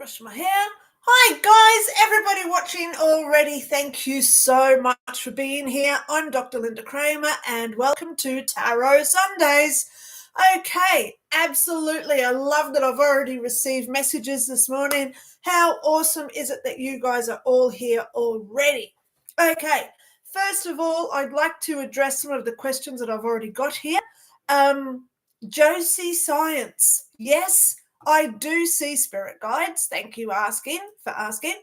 brush my hair. Hi guys, everybody watching already, thank you so much for being here. I'm Dr Lynda Cramer and welcome to Tarot Sundays. Okay, absolutely, I love that I've already received messages this morning. How awesome is it that you guys are all here already? Okay, first of all, I'd like to address some of the questions that I've already got here. Josie Science, yes, I do see spirit guides. Thank you for asking.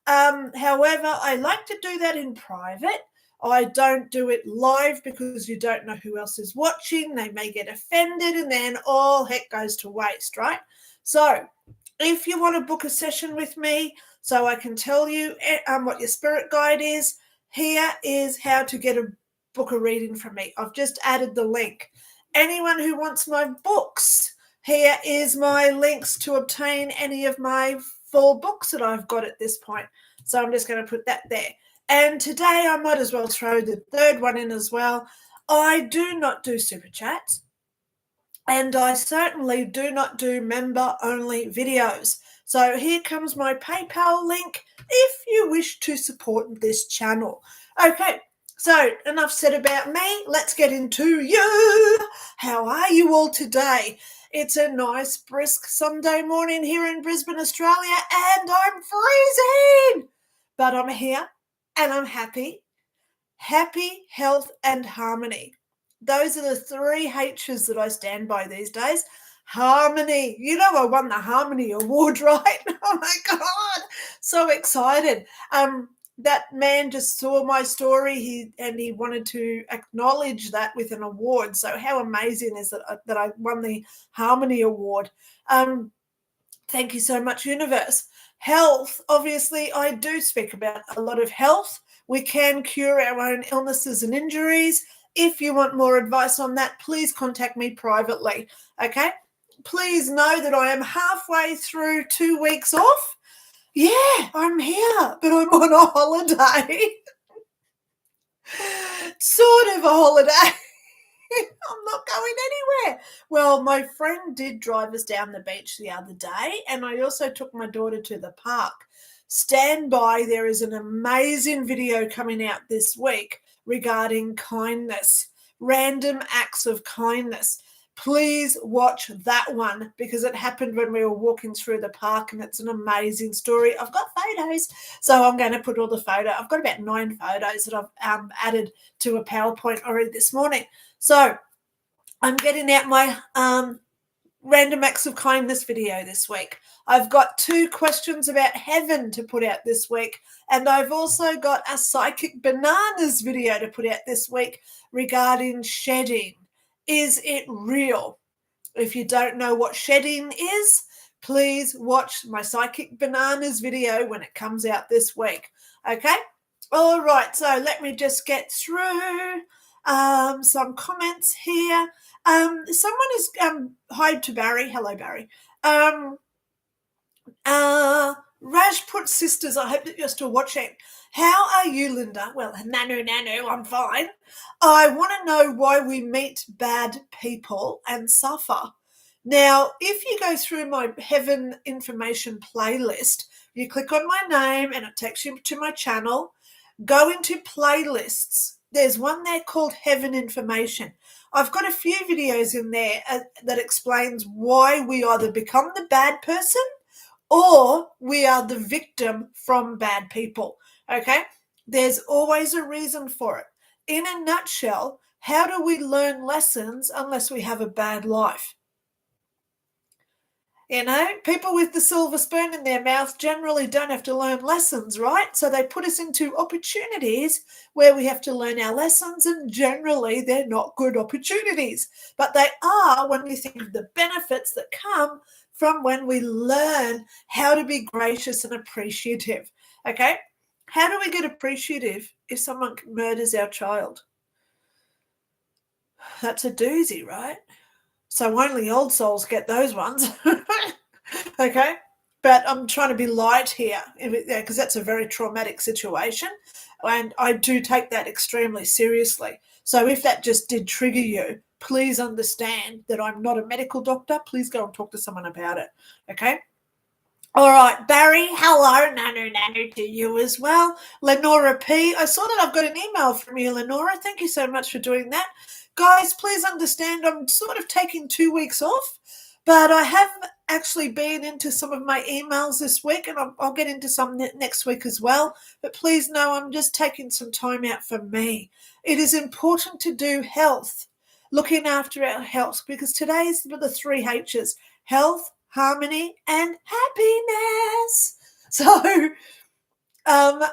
However, I like to do that in private. I don't do it live because you don't know who else is watching. They may get offended and then all heck goes to waste, right? So if you want to book a session with me so I can tell you what your spirit guide is, here is how to book a reading from me. I've just added the link. Anyone who wants my books, here is my links to obtain any of my full books that I've got at this point. So I'm just going to put that there. And today I might as well throw the third one in as well. I do not do super chats. And I certainly do not do member-only videos. So here comes my PayPal link if you wish to support this channel. Okay. So enough said about me. Let's get into you. How are you all today? It's a nice brisk Sunday morning here in Brisbane, Australia, and I'm freezing. But I'm here and I'm happy. Happy, health, and harmony. Those are the three H's that I stand by these days. Harmony. You know I won the Harmony Award, right? Oh my God. So excited. That man just saw my story he wanted to acknowledge that with an award. So how amazing is it that I won the Harmony Award? Thank you so much, universe. Health, obviously, I do speak about a lot of health. We can cure our own illnesses and injuries. If you want more advice on that, please contact me privately, okay? Please know that I am halfway through 2 weeks off. Yeah, I'm here, but I'm on a holiday. Sort of a holiday. I'm not going anywhere. Well, my friend did drive us down the beach the other day, and I also took my daughter to the park. Stand by, there is an amazing video coming out this week regarding kindness, random acts of kindness. Please watch that one because it happened when we were walking through the park and it's an amazing story. I've got photos, so I'm going to put all the photos. I've got about 9 photos that I've added to a PowerPoint already this morning. So I'm getting out my random acts of kindness video this week. I've got 2 questions about heaven to put out this week, and I've also got a psychic bananas video to put out this week regarding shedding. Is it real? If you don't know what shedding is, please watch my psychic bananas video when it comes out this week. Okay? All right, so let me just get through some comments here. Someone is hi to Barry. Hello, Barry. Rajput sisters, I hope that you're still watching. How are you, Linda? Well, nanu, I'm fine. I want to know why we meet bad people and suffer. Now, if you go through my Heaven information playlist, you click on my name and it takes you to my channel. Go into playlists. There's one there called Heaven Information. I've got a few videos in there that explains why we either become the bad person or we are the victim from bad people, okay? There's always a reason for it. In a nutshell, how do we learn lessons unless we have a bad life? You know, people with the silver spoon in their mouth generally don't have to learn lessons, right? So they put us into opportunities where we have to learn our lessons, and generally they're not good opportunities. But they are when we think of the benefits that come from when we learn how to be gracious and appreciative, okay? How do we get appreciative if someone murders our child? That's a doozy, right? So only old souls get those ones, okay? But I'm trying to be light here because that's a very traumatic situation, and I do take that extremely seriously. So if that just did trigger you, please understand that I'm not a medical doctor. Please go and talk to someone about it, okay? All right, Barry, hello, nanu to you as well. Lenora P, I saw that I've got an email from you, Lenora. Thank you so much for doing that. Guys, please understand I'm sort of taking 2 weeks off, but I have actually been into some of my emails this week, and I'll get into some next week as well. But please know I'm just taking some time out for me. It is important to do health, looking after our health, because today's the three H's: health, harmony, and happiness. So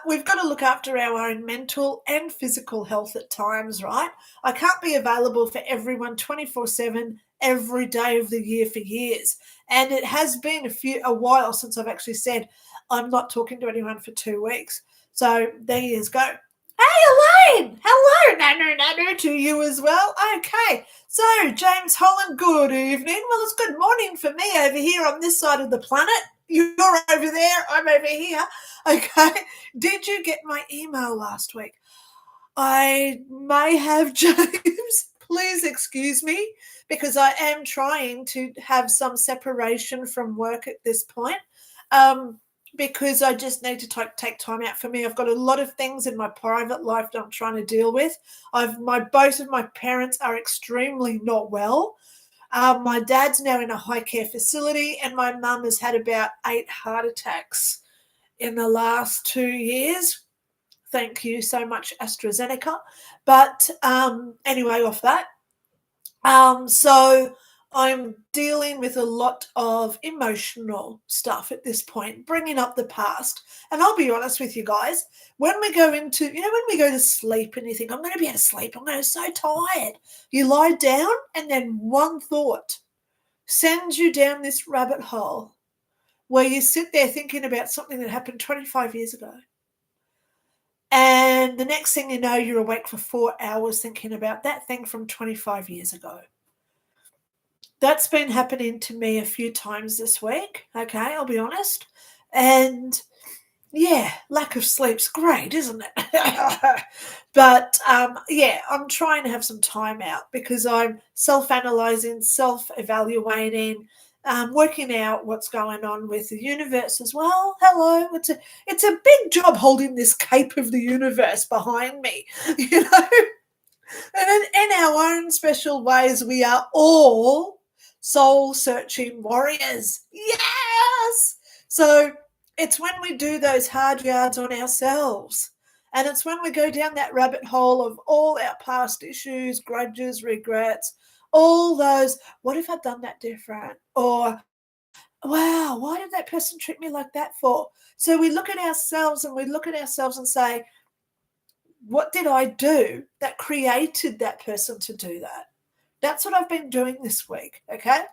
we've got to look after our own mental and physical health at times, right? I can't be available for everyone 24/7 every day of the year for years. And it has been a while since I've actually said I'm not talking to anyone for 2 weeks. So there you go. Hey, Elaine! Hello, nanu to you as well. Okay, so James Holland, good evening. Well, it's good morning for me over here on this side of the planet. You're over there, I'm over here. Okay, did you get my email last week? I may have, James. Please excuse me, because I am trying to have some separation from work at this point. Because I just need to take time out for me. I've got a lot of things in my private life that I'm trying to deal with. Both of my parents are extremely not well. My dad's now in a high care facility, and my mum has had about 8 heart attacks in the last 2 years. Thank you so much, AstraZeneca. But anyway, off that. So I'm dealing with a lot of emotional stuff at this point, bringing up the past. And I'll be honest with you guys, when we go into, when we go to sleep and you think, I'm going to be able to sleep, I'm going to be so tired. You lie down and then one thought sends you down this rabbit hole where you sit there thinking about something that happened 25 years ago. And the next thing you know, you're awake for 4 hours thinking about that thing from 25 years ago. That's been happening to me a few times this week, okay, I'll be honest. And yeah, lack of sleep's great, isn't it? But yeah, I'm trying to have some time out because I'm self-analyzing, self-evaluating, working out what's going on with the universe as well. Hello, it's a big job holding this cape of the universe behind me, And in our own special ways, we are all soul-searching warriors. Yes! So it's when we do those hard yards on ourselves, and it's when we go down that rabbit hole of all our past issues, grudges, regrets, all those, what if I'd done that different? Or, wow, why did that person treat me like that for? So we look at ourselves and say, what did I do that created that person to do that? That's what I've been doing this week, okay?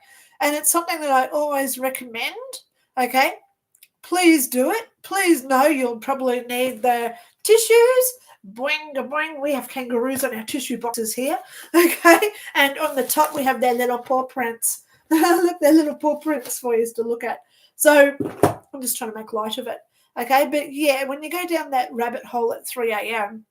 And it's something that I always recommend, okay? Please do it. Please know you'll probably need the tissues. Boing, boing. We have kangaroos on our tissue boxes here, okay? And on the top, we have their little paw prints. Look, their little paw prints for you to look at. So I'm just trying to make light of it, okay? But yeah, when you go down that rabbit hole at 3 a.m.,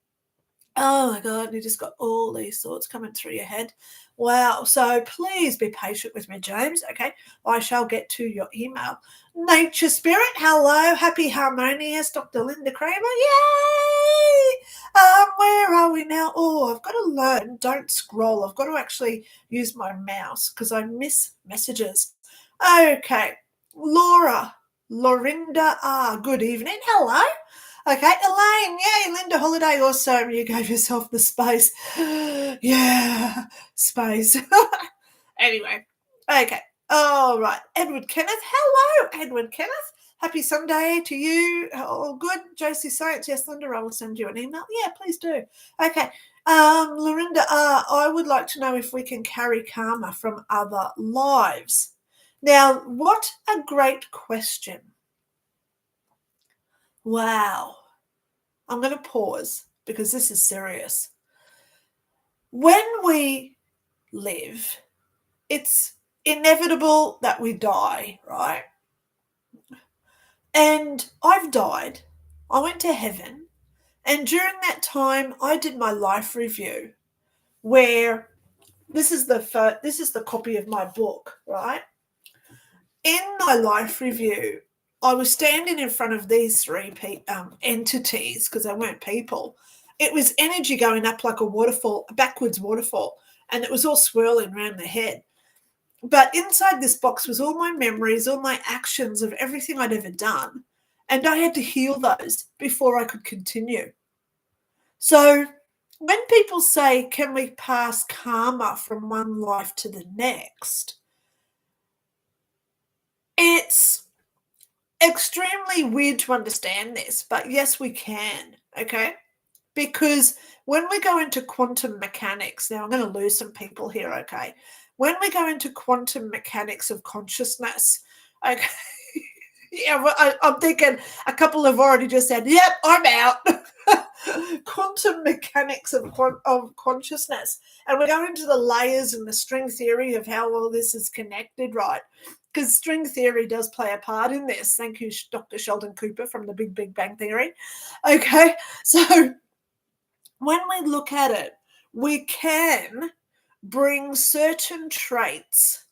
oh my God, you just got all these thoughts coming through your head. Wow. So please be patient with me, James. Okay. I shall get to your email. Nature Spirit, hello. Happy Harmonious, Dr. Lynda Cramer. Yay! Where are we now? Oh, I've got to learn. Don't scroll. I've got to actually use my mouse because I miss messages. Okay. Lorinda R. Good evening. Hello. Okay, Elaine, yay, Linda Holiday, awesome. You gave yourself the space. Yeah, space. Anyway, okay. All right, Edward Kenneth. Hello, Edward Kenneth. Happy Sunday to you. All good. Josie Science. Yes, Linda, I will send you an email. Yeah, please do. Okay. Lorinda R., I would like to know if we can carry karma from other lives. Now, what a great question. Wow. I'm going to pause because this is serious. When we live, it's inevitable that we die, right? And I've died. I went to heaven. And during that time, I did my life review where this is the copy of my book, right? In my life review, I was standing in front of these three entities, because they weren't people. It was energy going up like a waterfall, a backwards waterfall, and it was all swirling around the head. But inside this box was all my memories, all my actions of everything I'd ever done, and I had to heal those before I could continue. So when people say, can we pass karma from one life to the next? It's extremely weird to understand this, but yes, we can, okay? Because when we go into quantum mechanics, now I'm going to lose some people here, okay? When we go into quantum mechanics of consciousness, okay, yeah, well, I'm thinking a couple have already just said, yep, I'm out. Quantum mechanics of consciousness. And we go into the layers and the string theory of how all this is connected, right? Because string theory does play a part in this. Thank you, Dr. Sheldon Cooper from the Big Bang Theory. Okay, so when we look at it, we can bring certain traits,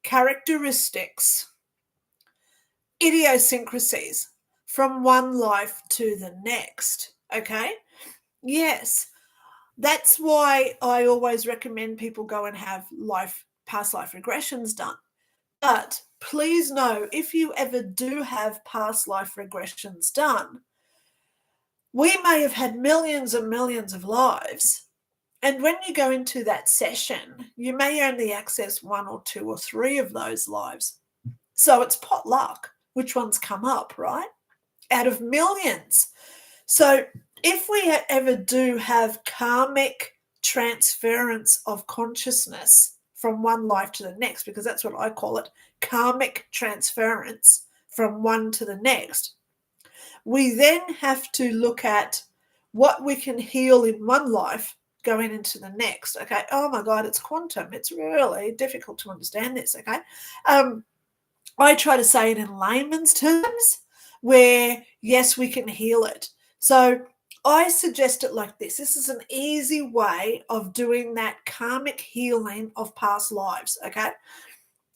characteristics, idiosyncrasies from one life to the next, okay? Yes, that's why I always recommend people go and have past life regressions done. But please know, if you ever do have past life regressions done, we may have had millions and millions of lives. And when you go into that session, you may only access 1 or 2 or 3 of those lives. So it's pot luck which ones come up, right? Out of millions. So if we ever do have karmic transference of consciousness from one life to the next, because that's what I call it, karmic transference from one to the next, we then have to look at what we can heal in one life going into the next. Okay. Oh my God, it's quantum. It's really difficult to understand this. Okay. I try to say it in layman's terms where, yes, we can heal it. So I suggest it like this. This is an easy way of doing that karmic healing of past lives, okay?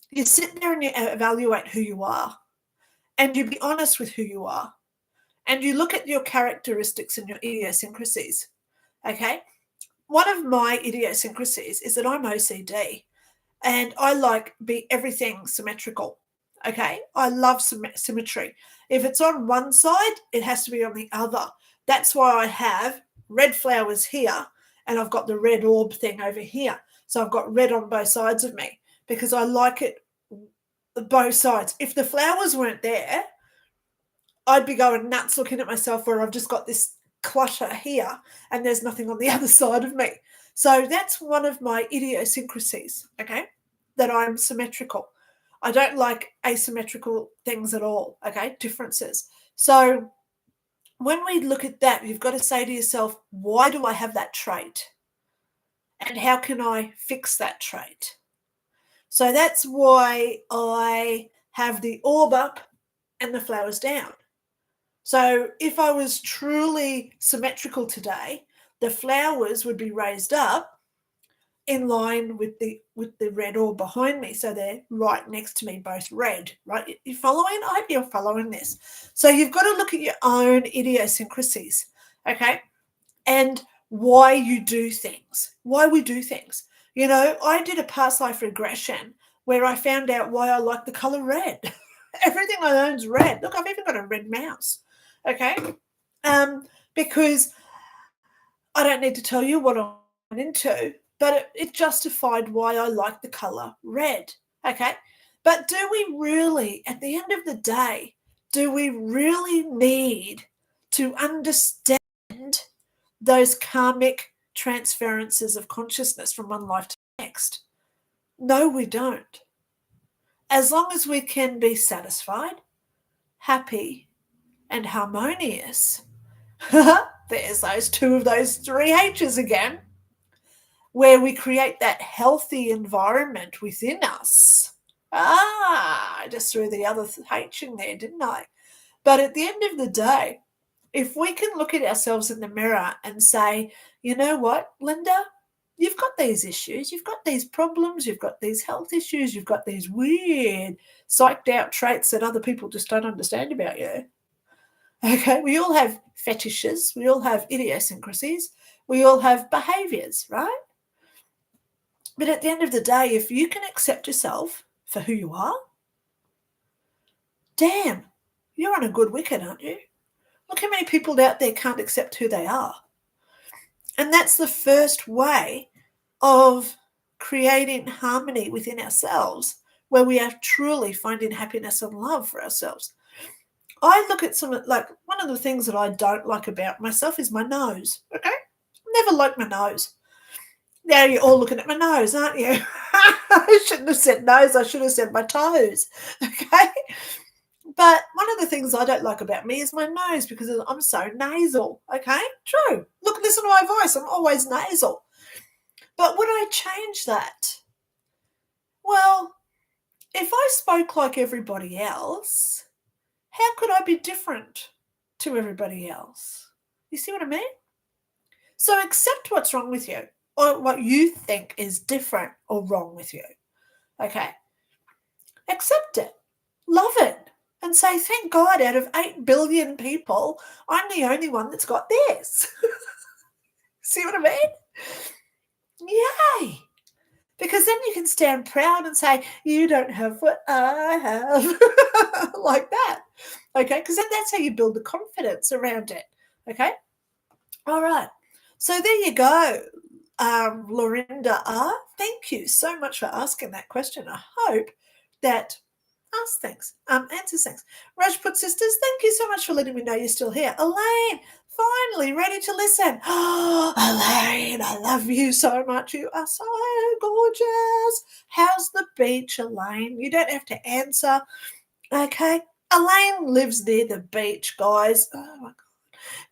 You sit there and you evaluate who you are, and you be honest with who you are, and you look at your characteristics and your idiosyncrasies, okay? One of my idiosyncrasies is that I'm OCD, and I like everything symmetrical. Okay, I love symmetry. If it's on one side, it has to be on the other. That's why I have red flowers here, and I've got the red orb thing over here. So I've got red on both sides of me because I like it both sides. If the flowers weren't there, I'd be going nuts looking at myself where I've just got this clutter here and there's nothing on the other side of me. So that's one of my idiosyncrasies, okay, that I'm symmetrical. I don't like asymmetrical things at all, okay, differences. So when we look at that, you've got to say to yourself, why do I have that trait? And how can I fix that trait? So that's why I have the orb up and the flowers down. So if I was truly symmetrical today, the flowers would be raised up in line with the red orb behind me. So they're right next to me, both red, right? You following? I hope you're following this. So you've got to look at your own idiosyncrasies, okay? And why you do things, why we do things. You know, I did a past life regression where I found out why I like the color red. Everything I own is red. Look, I've even got a red mouse, okay? Because I don't need to tell you what I'm into, but it justified why I like the color red, okay? But do we really, at the end of the day, do we really need to understand those karmic transferences of consciousness from one life to the next? No, we don't. As long as we can be satisfied, happy, and harmonious, there's those 2 of those 3 H's again, where we create that healthy environment within us. I just threw the other H in there, didn't I? But at the end of the day, if we can look at ourselves in the mirror and say, you know what, Linda, you've got these issues, you've got these problems, you've got these health issues, you've got these weird psyched out traits that other people just don't understand about you. Okay, we all have fetishes, we all have idiosyncrasies, we all have behaviors, right? But at the end of the day, if you can accept yourself for who you are, damn, you're on a good wicket, aren't you? Look how many people out there can't accept who they are. And that's the first way of creating harmony within ourselves, where we are truly finding happiness and love for ourselves. I look at like one of the things that I don't like about myself is my nose, okay? Never liked my nose. Now you're all looking at my nose, aren't you? I shouldn't have said nose, I should have said my toes, okay? But one of the things I don't like about me is my nose because I'm so nasal, okay? True. Look, listen to my voice. I'm always nasal. But would I change that? Well, if I spoke like everybody else, how could I be different to everybody else? You see what I mean? So accept what's wrong with you or what you think is different or wrong with you, okay? Accept it. Love it. And say, thank God, out of 8 billion people, I'm the only one that's got this. See what I mean? Yay. Because then you can stand proud and say, you don't have what I have. Like that. Okay? Because then that's how you build the confidence around it. Okay? All right. So there you go, Lorinda R. Thank you so much for asking that question. I hope that answers things. Rajput sisters, thank you so much for letting me know you're still here. Elaine, finally ready to listen. Oh, Elaine, I love you so much. You are so gorgeous. How's the beach, Elaine? You don't have to answer. Okay. Elaine lives near the beach, guys. Oh my God.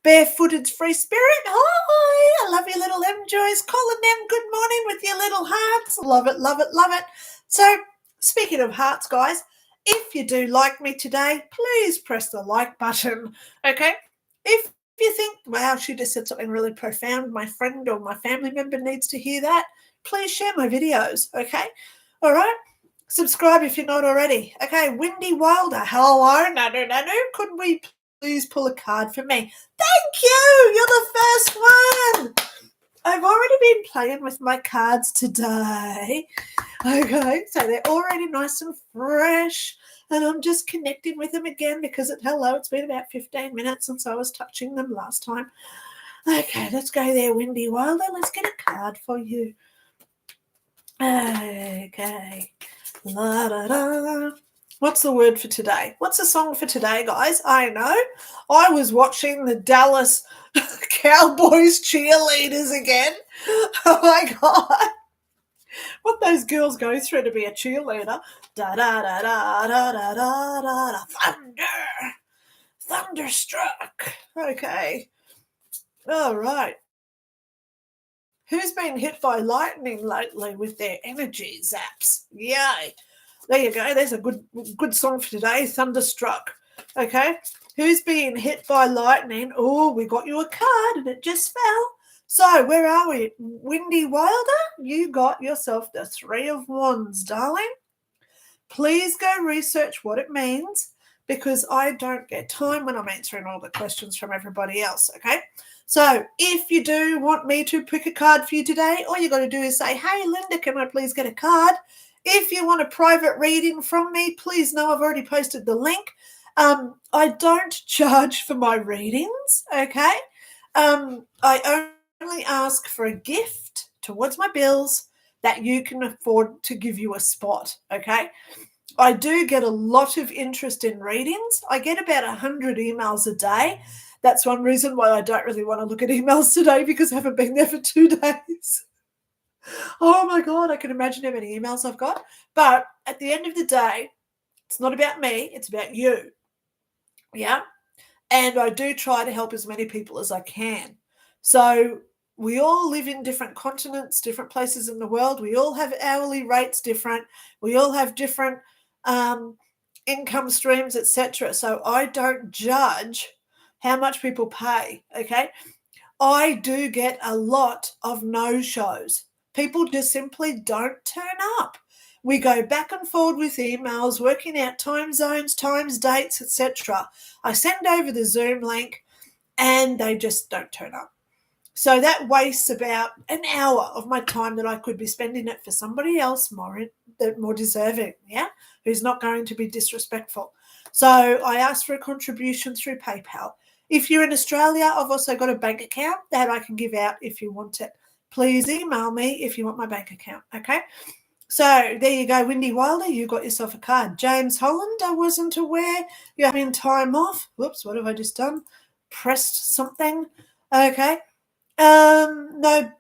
Barefooted free spirit. Hi. I love your little M-joys. Calling them good morning with your little hearts. Love it, love it, love it. So, speaking of hearts, guys, if you do like me today, please press the like button, okay? If you think, wow, she just said something really profound, my friend or my family member needs to hear that, please share my videos, okay? All right? Subscribe if you're not already. Okay, Wendy Wilder, hello, no. Could we please pull a card for me? Thank you, you're the first one. I've already been playing with my cards today. Okay, so they're already nice and fresh, and I'm just connecting with them again because it's been about 15 minutes since I was touching them last time. Okay, let's go there, Wendy Wilder. Let's get a card for you. Okay. La, da, da. What's the word for today? What's the song for today, guys? I know. I was watching the Dallas Cowboys cheerleaders again. Oh, my God. What those girls go through to be a cheerleader. Da da da da da da da da. Thunder. Thunderstruck. Okay. All right. Who's been hit by lightning lately with their energy zaps? Yay. There you go. There's a good song for today. Thunderstruck. Okay. Who's being hit by lightning? Oh, we got you a card and it just fell. So where are we? Wendy Wilder, you got yourself the 3 of Wands, darling. Please go research what it means because I don't get time when I'm answering all the questions from everybody else, okay? So if you do want me to pick a card for you today, all you got to do is say, hey, Linda, can I please get a card? If you want a private reading from me, please know I've already posted the link. I don't charge for my readings, okay? I only ask for a gift towards my bills that you can afford to give you a spot, okay? I do get a lot of interest in readings. I get about 100 emails a day. That's one reason why I don't really want to look at emails today because I haven't been there for 2 days. Oh my God, I can imagine how many emails I've got. But at the end of the day, it's not about me, it's about you. Yeah? And I do try to help as many people as I can. So we all live in different continents, different places in the world. We all have hourly rates different. We all have different income streams, etc. So I don't judge how much people pay, okay? I do get a lot of no-shows. People just simply don't turn up. We go back and forward with emails, working out time zones, times, dates, etc. I send over the Zoom link and they just don't turn up. So that wastes about an hour of my time that I could be spending it for somebody else more deserving, yeah, who's not going to be disrespectful. So I asked for a contribution through PayPal. If you're in Australia, I've also got a bank account that I can give out if you want it. Please email me if you want my bank account, okay? So there you go, Wendy Wilder, you got yourself a card. James Holland, I wasn't aware you're having time off. Whoops, what have I just done? Pressed something. Okay. No,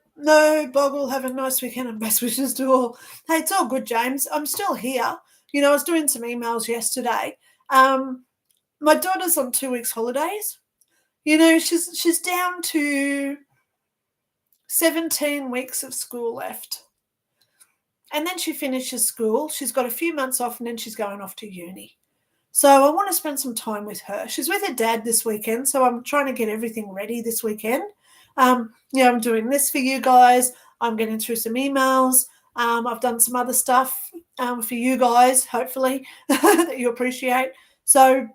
Boggle, have a nice weekend and best wishes to all. Hey, it's all good, James. I'm still here. I was doing some emails yesterday. My daughter's on 2 weeks holidays. She's down to 17 weeks of school left. And then she finishes school. She's got a few months off and then she's going off to uni. So I want to spend some time with her. She's with her dad this weekend, so I'm trying to get everything ready this weekend. I'm doing this for you guys. I'm getting through some emails. I've done some other stuff for you guys, hopefully, that you appreciate. So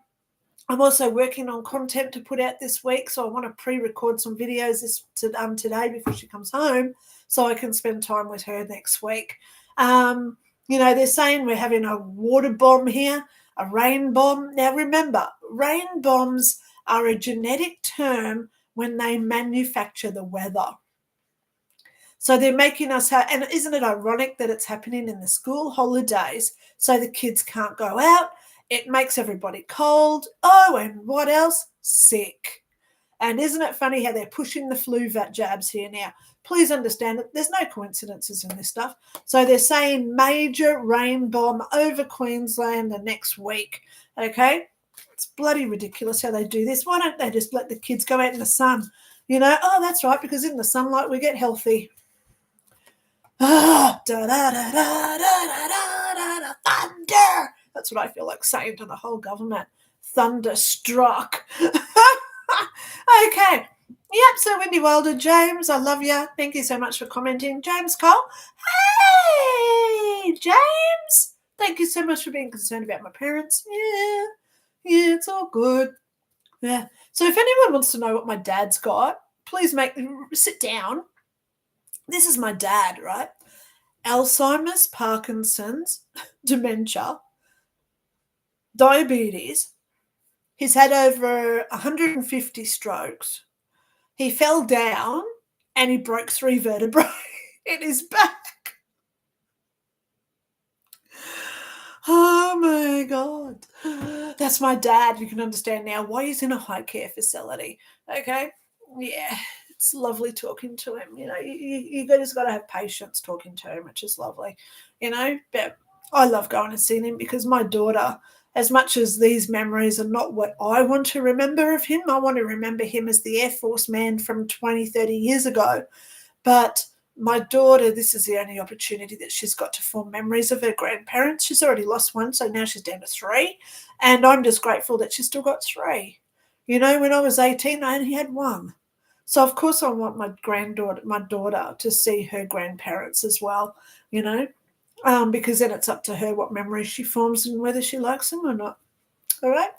I'm also working on content to put out this week, so I want to pre-record some videos today before she comes home so I can spend time with her next week. They're saying we're having a water bomb here, a rain bomb. Now, remember, rain bombs are a genetic term when they manufacture the weather. So they're making us and isn't it ironic that it's happening in the school holidays so the kids can't go out? It makes everybody cold. Oh, and what else? Sick. And isn't it funny how they're pushing the flu jabs here now? Please understand that there's no coincidences in this stuff. So they're saying major rain bomb over Queensland the next week, okay? It's bloody ridiculous how they do this. Why don't they just let the kids go out in the sun? Oh, that's right, because in the sunlight we get healthy. Thunder! That's what I feel like saying to the whole government. Thunderstruck. Okay. Yep, so Wendy Wilder, James, I love you. Thank you so much for commenting. James Cole. Hey, James. Thank you so much for being concerned about my parents. Yeah, it's all good. Yeah. So if anyone wants to know what my dad's got, please sit down. This is my dad, right? Alzheimer's, Parkinson's, dementia, diabetes. He's had over 150 strokes. He fell down and he broke 3 vertebrae in his back. Oh my God. That's my dad. You can understand now why he's in a high care facility. Okay? Yeah. It's lovely talking to him. You just got to have patience talking to him, which is lovely. But I love going and seeing him because my daughter, as much as these memories are not what I want to remember of him, I want to remember him as the Air Force man from 20, 30 years ago. But my daughter, this is the only opportunity that she's got to form memories of her grandparents. She's already lost one, so now she's down to 3. And I'm just grateful that she's still got 3. When I was 18, I only had 1. So, of course, I want my daughter to see her grandparents as well, because then it's up to her what memories she forms and whether she likes them or not. All right?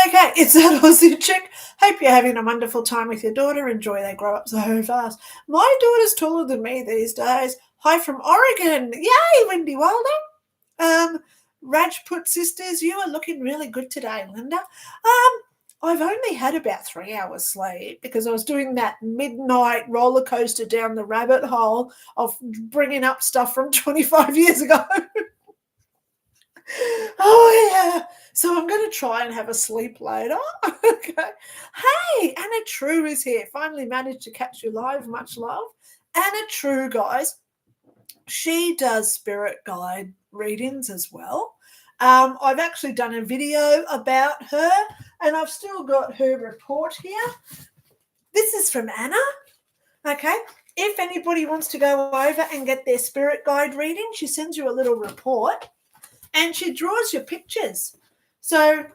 Okay, it's that Aussie chick. Hope you're having a wonderful time with your daughter. Enjoy they grow up so fast. My daughter's taller than me these days. Hi from Oregon. Yay, Wendy Wilder. Rajput sisters, you are looking really good today, Linda. I've only had about 3 hours sleep because I was doing that midnight roller coaster down the rabbit hole of bringing up stuff from 25 years ago. Oh, yeah. So I'm going to try and have a sleep later. Okay. Hey, Anna True is here. Finally managed to catch you live. Much love. Anna True, guys. She does spirit guide readings as well. I've actually done a video about her, and I've still got her report here. This is from Anna. Okay. If anybody wants to go over and get their spirit guide reading, she sends you a little report, and she draws your pictures. So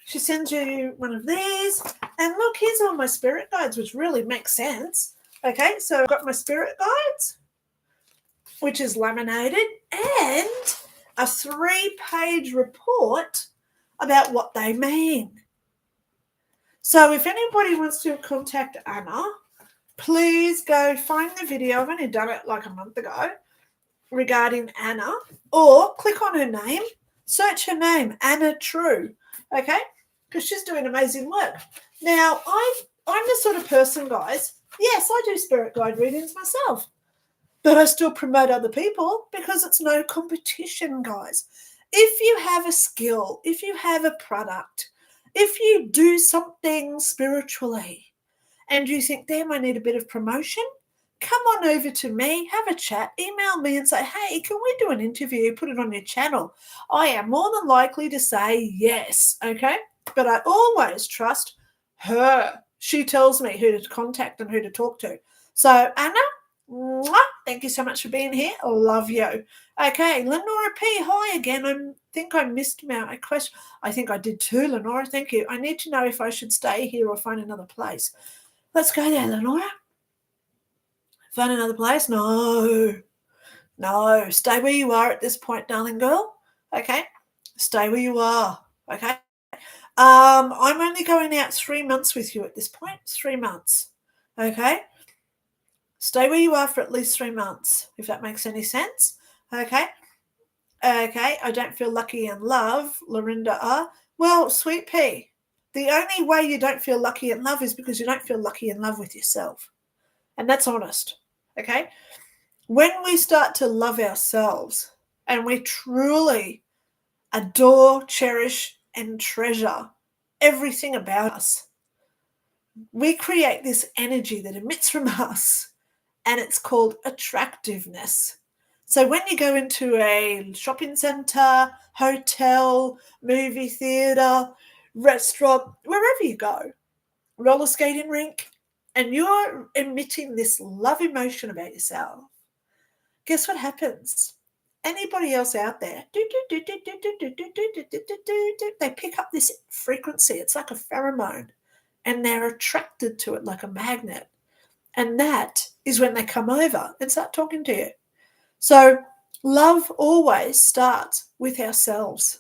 she sends you one of these, and look, here's all my spirit guides, which really makes sense. Okay, so I've got my spirit guides. which is laminated, and a 3-page report about what they mean. So if anybody wants to contact Anna, please go find the video. I've only done it like a month ago regarding Anna, or click on her name, search her name, Anna True, okay? Because she's doing amazing work. Now, I'm the sort of person, guys, yes, I do spirit guide readings myself, but I still promote other people because it's no competition, guys. If you have a skill, if you have a product, if you do something spiritually and you think, damn, I need a bit of promotion, come on over to me, have a chat, email me and say, hey, can we do an interview, put it on your channel? I am more than likely to say yes, okay? But I always trust her. She tells me who to contact and who to talk to. So, Anna, thank you so much for being here. I love you. Okay, Lenora P, hi again. I think I missed my question. I think I did too, Lenora. Thank you. I need to know if I should stay here or find another place. Let's go there, Lenora. Find another place? No. Stay where you are at this point, darling girl. Okay? Stay where you are. Okay? I'm only going out 3 months with you at this point. 3 months. Okay? Stay where you are for at least 3 months, if that makes any sense. Okay? Okay, I don't feel lucky in love, Lorinda R. Well, sweet pea, the only way you don't feel lucky in love is because you don't feel lucky in love with yourself. And that's honest. Okay? When we start to love ourselves and we truly adore, cherish, and treasure everything about us, we create this energy that emits from us, and it's called attractiveness. So when you go into a shopping center, hotel, movie theater, restaurant, wherever you go, roller skating rink, and you're emitting this love emotion about yourself, guess what happens? Anybody else out there, they pick up this frequency. It's like a pheromone, and they're attracted to it like a magnet. And that is when they come over and start talking to you. So love always starts with ourselves.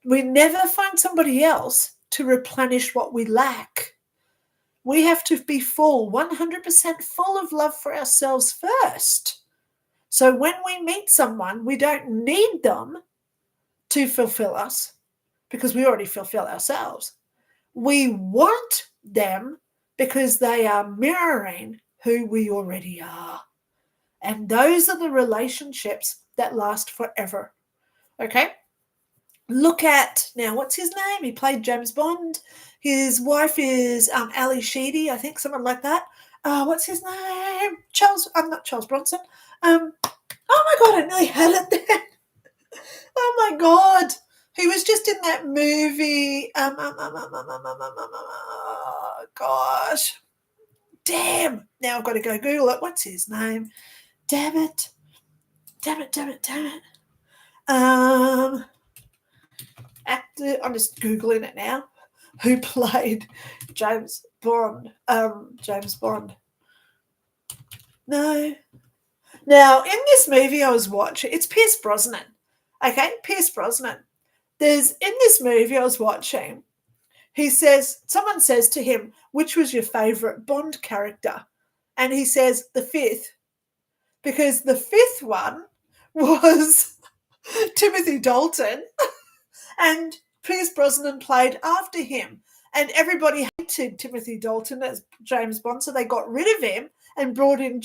We never find somebody else to replenish what we lack. We have to be full, 100% full of love for ourselves first. So when we meet someone, we don't need them to fulfill us because we already fulfill ourselves. We want them because they are mirroring who we already are. And those are the relationships that last forever. Okay? Look at, now, what's his name? He played James Bond. His wife is Ali Sheedy, I think, someone like that. What's his name? Not Charles Bronson. Oh my God, I nearly had it there. Oh my God. He was just in that movie. Gosh. Damn. Now I've got to go Google it. What's his name? Damn it. Actor, I'm just Googling it now. Who played James Bond? James Bond. No. Now, in this movie I was watching, it's Pierce Brosnan. Okay, Pierce Brosnan. In this movie I was watching, someone says to him, which was your favourite Bond character? And he says, the fifth. Because the fifth one was Timothy Dalton, and Pierce Brosnan played after him. And everybody hated Timothy Dalton as James Bond, so they got rid of him and brought in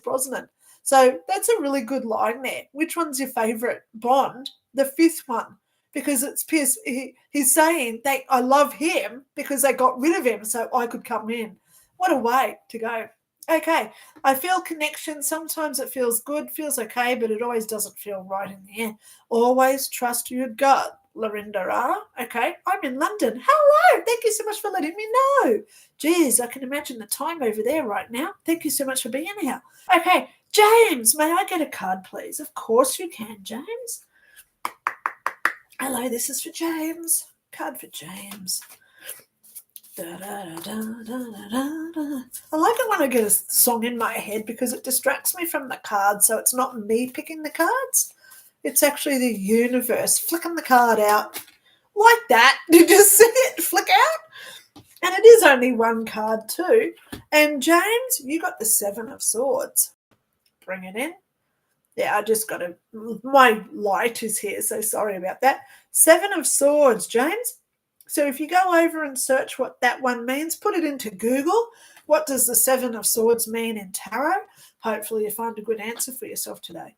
Brosnan. So that's a really good line there. Which one's your favourite Bond? The fifth one. Because it's Pierce. He's saying, I love him because they got rid of him so I could come in. What a way to go. Okay, I feel connection. Sometimes it feels good, feels okay, but it always doesn't feel right in the air. Always trust your gut, Lorinda R. Okay, I'm in London. Hello, thank you so much for letting me know. Geez, I can imagine the time over there right now. Thank you so much for being here. Okay, James, may I get a card, please? Of course you can, James. Hello, this is for James. Card for James. Da, da, da, da, da, da. I like it when I get a song in my head because it distracts me from the cards, so it's not me picking the cards. It's actually the universe flicking the card out like that. Did you see it flick out? And it is only one card too. And James, you got the Seven of Swords. Bring it in. Yeah, I just got to, my light is here, so sorry about that. Seven of Swords, James. So if you go over and search what that one means, put it into Google. What does the Seven of Swords mean in tarot? Hopefully you find a good answer for yourself today.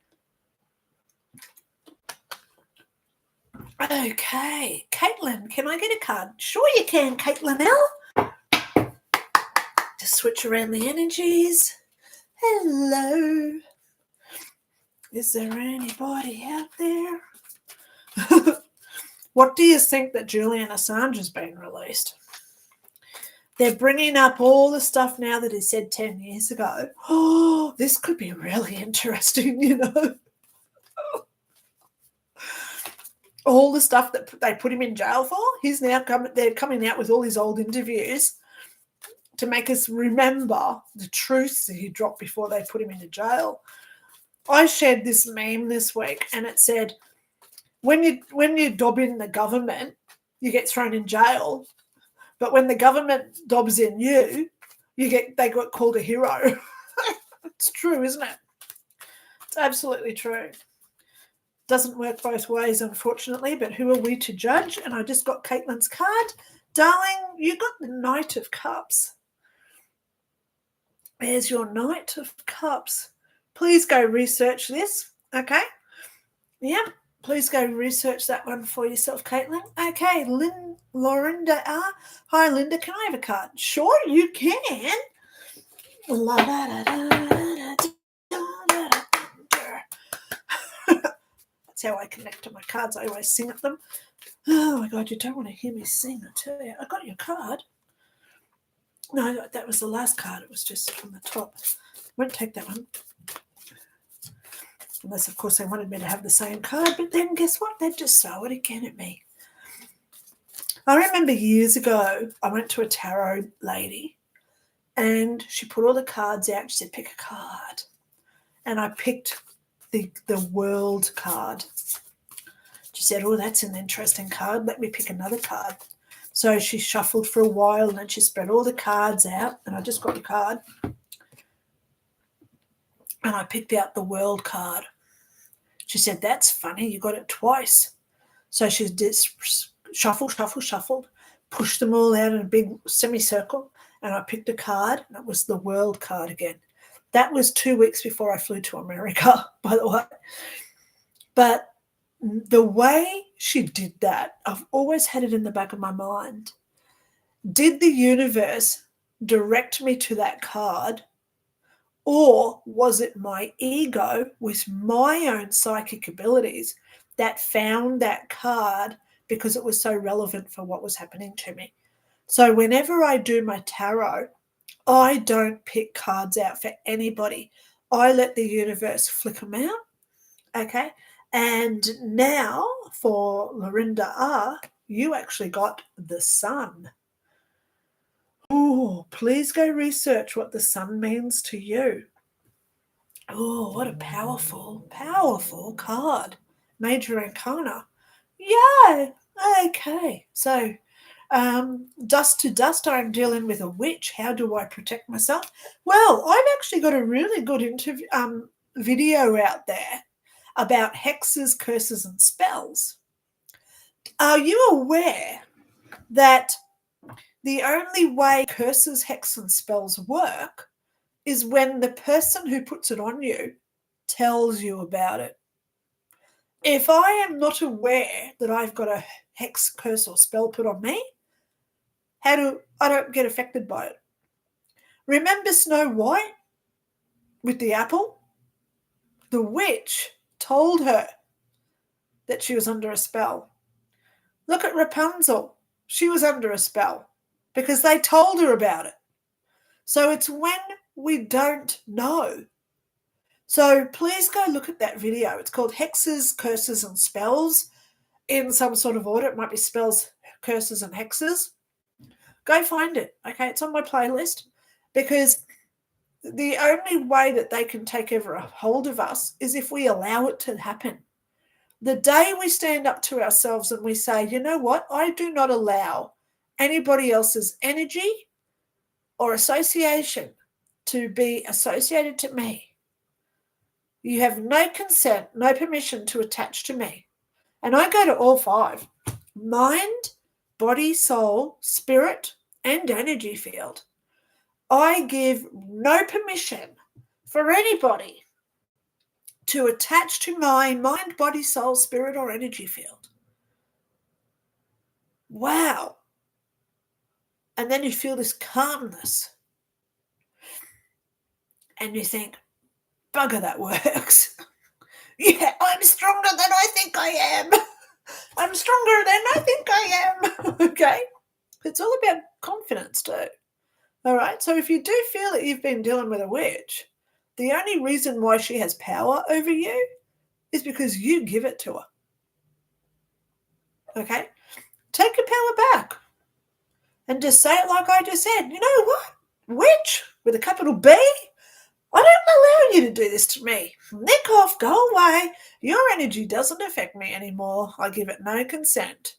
Okay, Caitlin, can I get a card? Sure you can, Caitlin L. Just switch around the energies. Hello. Is there anybody out there? What do you think that Julian Assange has been released? They're bringing up all the stuff now that he said 10 years ago. Oh, this could be really interesting, you know. All the stuff that they put him in jail for, they're coming out with all his old interviews to make us remember the truths that he dropped before they put him into jail. I shared this meme this week, and it said, when you dob in the government, you get thrown in jail. But when the government dobs in you, they got called a hero. It's true, isn't it? It's absolutely true. Doesn't work both ways, unfortunately, but who are we to judge? And I just got Caitlin's card. Darling, you got the Knight of Cups. There's your Knight of Cups. Please go research this, okay? Yeah, please go research that one for yourself, Caitlin. Okay, Lorinda R. Hi, Linda, can I have a card? Sure, you can. That's how I connect to my cards. I always sing at them. Oh, my God, you don't want to hear me sing, I tell you. I got your card. No, that was the last card. It was just from the top. Won't take that one. Unless, of course, they wanted me to have the same card. But then guess what? They'd just throw it again at me. I remember years ago, I went to a tarot lady and she put all the cards out. She said, pick a card. And I picked the World card. She said, oh, that's an interesting card. Let me pick another card. So she shuffled for a while and then she spread all the cards out and I just got the card. And I picked out the World card. She said, that's funny, you got it twice. So she did shuffled, pushed them all out in a big semicircle, and I picked a card, and it was the World card again. That was 2 weeks before I flew to America, by the way. But the way she did that, I've always had it in the back of my mind. Did the universe direct me to that card? Or was it my ego with my own psychic abilities that found that card because it was so relevant for what was happening to me? So whenever I do my tarot, I don't pick cards out for anybody. I let the universe flick them out, okay? And now for Lorinda R., you actually got the Sun. Oh, please go research what the Sun means to you. Oh, what a powerful, powerful card. Major Arcana. Yeah, okay. So, dust to dust, I'm dealing with a witch. How do I protect myself? Well, I've actually got a really good video out there about hexes, curses, and spells. Are you aware that the only way curses, hexes, and spells work is when the person who puts it on you tells you about it? If I am not aware that I've got a hex, curse, or spell put on me, I don't get affected by it. Remember Snow White with the apple? The witch told her that she was under a spell. Look at Rapunzel. She was under a spell because they told her about it. So it's when we don't know. So please go look at that video. It's called Hexes, Curses, and Spells in some sort of order. It might be spells, curses, and hexes. Go find it. Okay, it's on my playlist, because the only way that they can take ever a hold of us is if we allow it to happen. The day we stand up to ourselves and we say, you know what, I do not allow anybody else's energy or association to be associated to me. You have no consent, no permission to attach to me. And I go to all five: mind, body, soul, spirit, and energy field. I give no permission for anybody to attach to my mind, body, soul, spirit, or energy field. Wow. And then you feel this calmness. And you think, bugger, that works. Yeah, I'm stronger than I think I am. I'm stronger than I think I am. Okay? It's all about confidence too. All right? So if you do feel that you've been dealing with a witch, the only reason why she has power over you is because you give it to her. Okay? Take your power back. And just say it like I just said. You know what? Witch, with a capital B, I don't allow you to do this to me. Nick off, go away. Your energy doesn't affect me anymore. I give it no consent.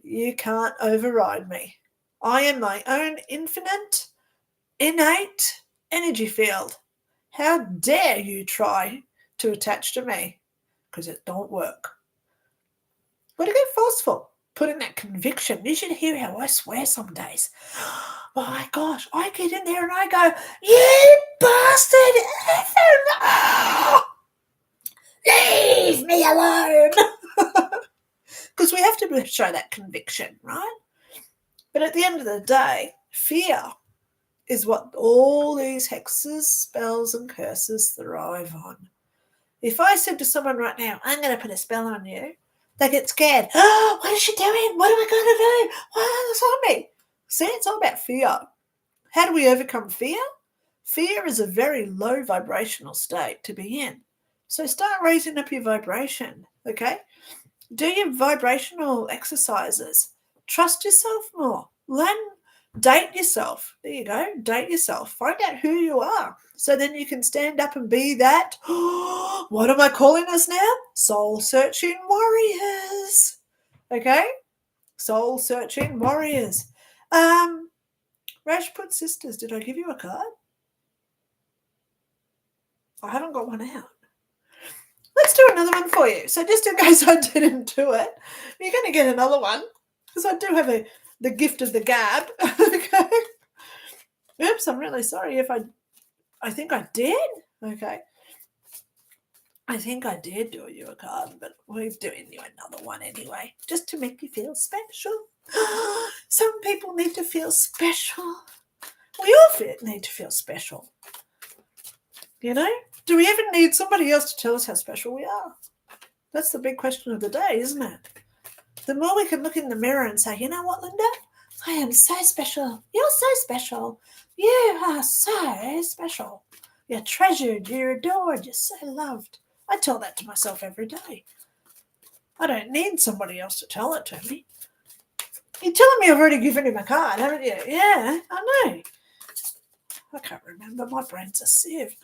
You can't override me. I am my own infinite, innate energy field. How dare you try to attach to me? Because it don't work. But to get forceful, put in that conviction. You should hear how I swear some days. Oh my gosh, I get in there and I go, you bastard! Leave me alone! Because we have to show that conviction, right? But at the end of the day, fear is what all these hexes, spells, and curses thrive on. If I said to someone right now, I'm going to put a spell on you, they get scared. Oh, what is she doing? What am I going to do? What's on me? See, it's all about fear. How do we overcome fear? Fear is a very low vibrational state to be in. So start raising up your vibration, okay? Do your vibrational exercises. Trust yourself more. Date yourself. There you go. Date yourself. Find out who you are. So then you can stand up and be that. What am I calling us now? Soul searching warriors. Okay? Soul searching warriors. Rajput sisters, did I give you a card? I haven't got one out. Let's do another one for you. So just in case I didn't do it, you're going to get another one, because I do have the gift of the gab. Okay. Oops, I'm really sorry if I think I did. Okay. I think I did do you a card, but we're doing you another one anyway, just to make you feel special. Some people need to feel special. We all need to feel special. You know? Do we ever need somebody else to tell us how special we are? That's the big question of the day, isn't it? The more we can look in the mirror and say, you know what, Linda? I am so special. You're so special. You are so special. You're treasured. You're adored. You're so loved. I tell that to myself every day. I don't need somebody else to tell it to me. You're telling me I've already given him a card, haven't you? Yeah, I know. I can't remember. My brain's a sieve.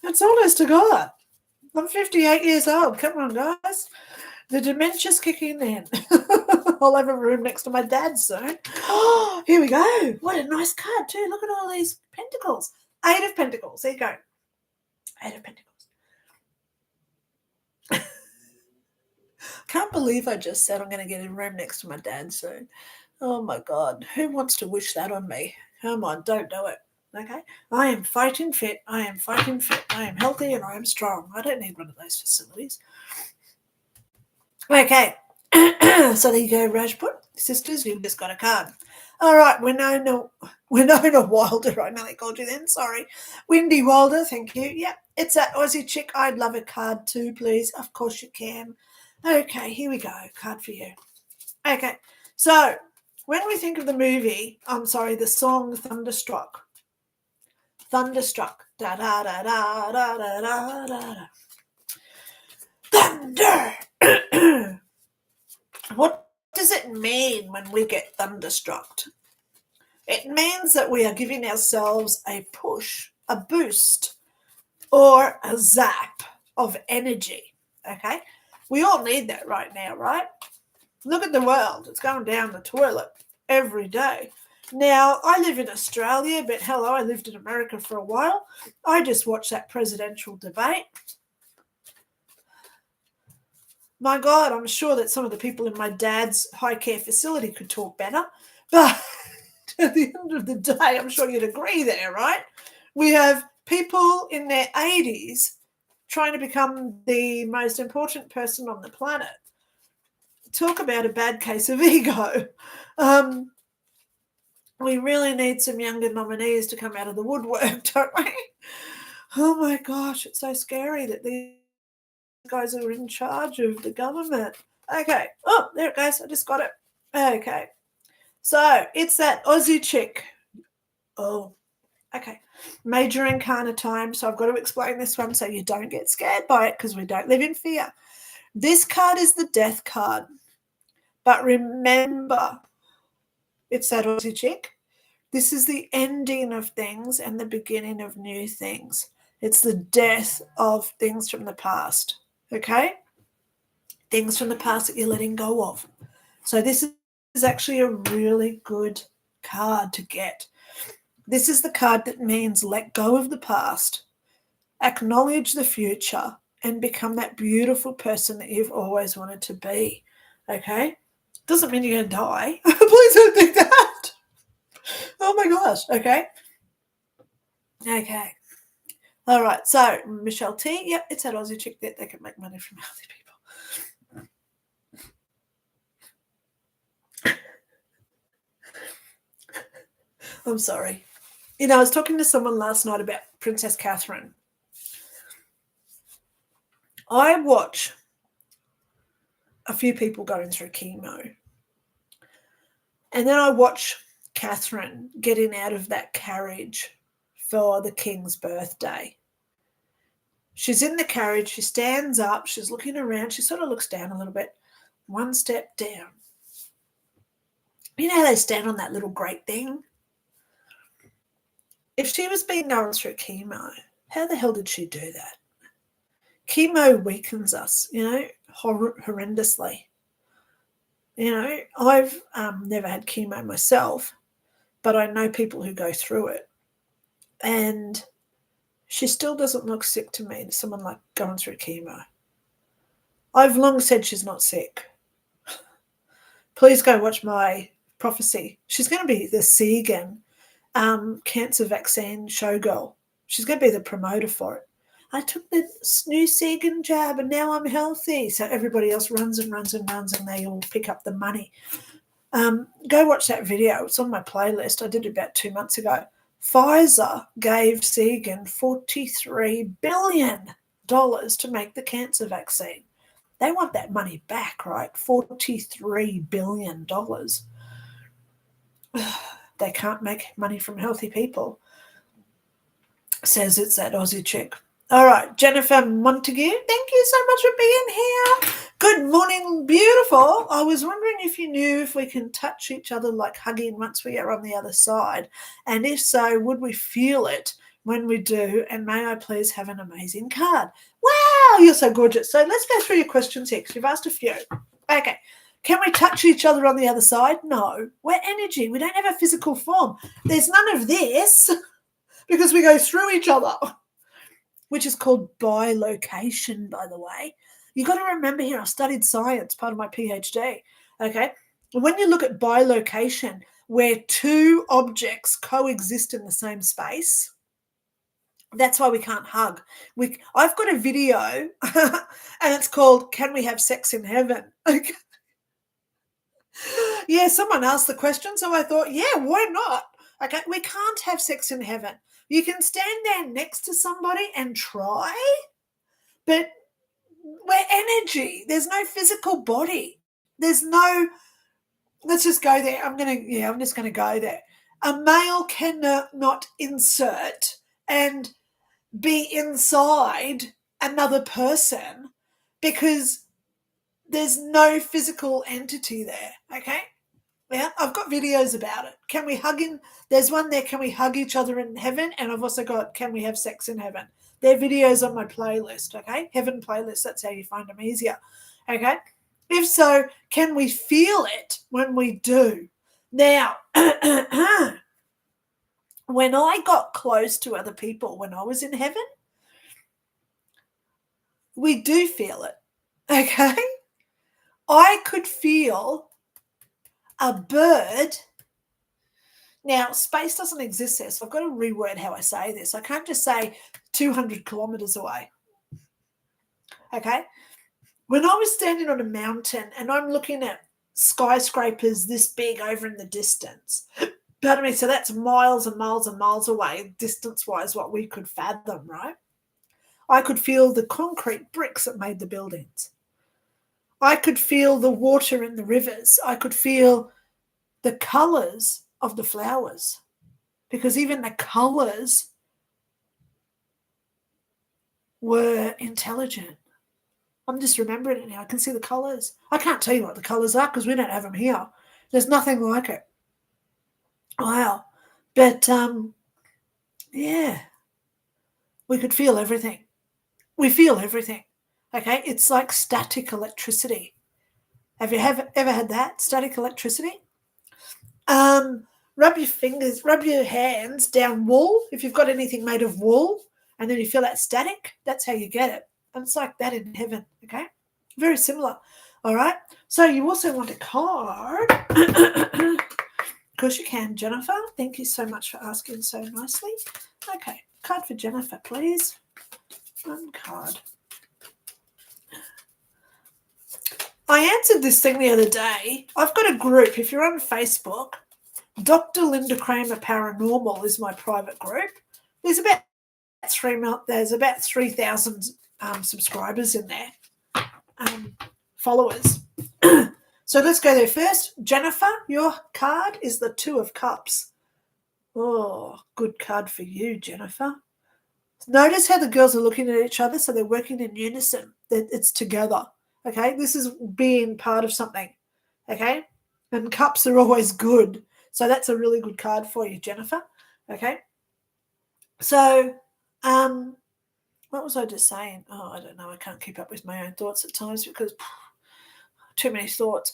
It's honest to God. I'm 58 years old. Come on, guys. The dementia's kicking in. I'll have a room next to my dad's soon. Oh, here we go. What a nice card, too. Look at all these pentacles. 8 of Pentacles. There you go. 8 of Pentacles. Can't believe I just said I'm going to get a room next to my dad soon. Oh, my God. Who wants to wish that on me? Come on, don't do it. Okay? I am fighting fit. I am fighting fit. I am healthy and I am strong. I don't need one of those facilities. Okay. So there you go, Rajput. Sisters, you've just got a card. All right, Winona Wilder. I nearly called you then. Sorry. Windy Wilder, thank you. Yeah, it's that Aussie chick. I'd love a card too, please. Of course you can. Okay, here we go. Card for you. Okay, so when we think of the song Thunderstruck. Thunderstruck. Da da da da da da da da. Thunder. What does it mean when we get thunderstruck? It means that we are giving ourselves a push, a boost, or a zap of energy, okay? We all need that right now, right? Look at the world. It's going down the toilet every day. Now, I live in Australia, but hello, I lived in America for a while. I just watched that presidential debate. My God, I'm sure that some of the people in my dad's high care facility could talk better, but at the end of the day, I'm sure you'd agree there, right? We have people in their 80s trying to become the most important person on the planet. Talk about a bad case of ego. We really need some younger nominees to come out of the woodwork, don't we? Oh my gosh, it's so scary that these guys are in charge of the government. Okay. Oh, there it goes. I just got it. Okay. So it's that Aussie chick. Oh, okay. Major Arcana time. So I've got to explain this one so you don't get scared by it because we don't live in fear. This card is the death card. But remember, it's that Aussie chick. This is the ending of things and the beginning of new things. It's the death of things from the past. Okay? Things from the past that you're letting go of. So this is actually a really good card to get. This is the card that means let go of the past, acknowledge the future, and become that beautiful person that you've always wanted to be. Okay? Doesn't mean you're going to die. Please don't think that. Oh my gosh. Okay. Okay. All right. So Michelle T. Yep, it's that Aussie chick that they can make money from healthy people. I'm sorry. You know, I was talking to someone last night about Princess Catherine. I watch a few people going through chemo. And then I watch Catherine getting out of that carriage for the king's birthday. She's in the carriage. She stands up. She's looking around. She sort of looks down a little bit. One step down. You know how they stand on that little grate thing? If she was being going through chemo, how the hell did she do that? Chemo weakens us, you know, horrendously. You know, I've never had chemo myself, but I know people who go through it. And she still doesn't look sick to me, someone like going through chemo. I've long said she's not sick. Please go watch my prophecy. She's going to be the Segan cancer vaccine showgirl. She's going to be the promoter for it. I took the new Segan jab and now I'm healthy. So everybody else runs and runs and runs and they all pick up the money. Go watch that video. It's on my playlist. I did it about 2 months ago. Pfizer gave Segan $43 billion to make the cancer vaccine. They want that money back, right? $43 billion. They can't make money from healthy people. Says it's that Aussie chick. All right, Jennifer Montague, thank you so much for being here. Good morning, beautiful. I was wondering if you knew if we can touch each other like hugging once we are on the other side. And if so, would we feel it when we do? And may I please have an amazing card? Wow, you're so gorgeous. So let's go through your questions here because you've asked a few. Okay. Can we touch each other on the other side? No. We're energy. We don't have a physical form. There's none of this because we go through each other, which is called bilocation, by the way. You've got to remember here, I studied science, part of my PhD, okay? When you look at bilocation, where two objects coexist in the same space, that's why we can't hug. I've got a video, and it's called, Can We Have Sex in Heaven? Okay. Yeah, someone asked the question, so I thought, yeah, why not? Okay, we can't have sex in heaven. You can stand there next to somebody and try, but we're energy. There's no physical body. There's no, let's just go there. I'm just going to go there. A male cannot insert and be inside another person because there's no physical entity there, okay? Yeah, I've got videos about it. Can we hug in? There's one there, can we hug each other in heaven? And I've also got, can we have sex in heaven? They're videos on my playlist, okay? Heaven playlist, that's how you find them easier, okay? If so, can we feel it when we do? Now, when I got close to other people when I was in heaven, we do feel it, okay? I could feel a bird. Now, space doesn't exist there, so I've got to reword how I say this. I can't just say 200 kilometers away. Okay? When I was standing on a mountain and I'm looking at skyscrapers this big over in the distance, pardon me, so that's miles and miles and miles away, distance-wise, what we could fathom, right? I could feel the concrete bricks that made the buildings. I could feel the water in the rivers. I could feel the colors of the flowers, because even the colors were intelligent. I'm just remembering it now. I can see the colors. I can't tell you what the colors are because we don't have them here. There's nothing like it. Wow. But, yeah, we could feel everything. We feel everything. Okay? It's like static electricity. Have you ever had that? Static electricity? Rub your hands down wool, if you've got anything made of wool, and then you feel that static. That's how you get it. And it's like that in heaven, okay? Very similar, all right? So you also want a card. Of course you can, Jennifer. Thank you so much for asking so nicely. Okay, card for Jennifer, please. One card. I answered this thing the other day. I've got a group. If you're on Facebook, Dr Lynda Cramer Paranormal is my private group. There's about 3,000 subscribers in there, followers. So let's go there first. Jennifer, your card is the Two of Cups. Oh, good card for you, Jennifer. Notice how the girls are looking at each other, so they're working in unison. It's together, okay? This is being part of something, okay? And cups are always good. So that's a really good card for you, Jennifer, okay? So, what was I just saying? Oh, I don't know. I can't keep up with my own thoughts at times because too many thoughts.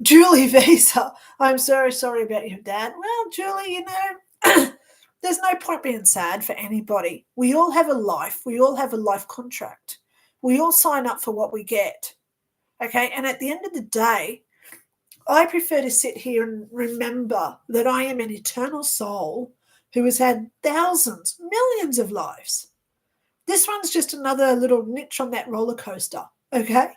Julie Visa, I'm so sorry about your dad. Well, Julie, you know, there's no point being sad for anybody. We all have a life. We all have a life contract. We all sign up for what we get, okay? And at the end of the day, I prefer to sit here and remember that I am an eternal soul who has had thousands, millions of lives. This one's just another little niche on that roller coaster, okay?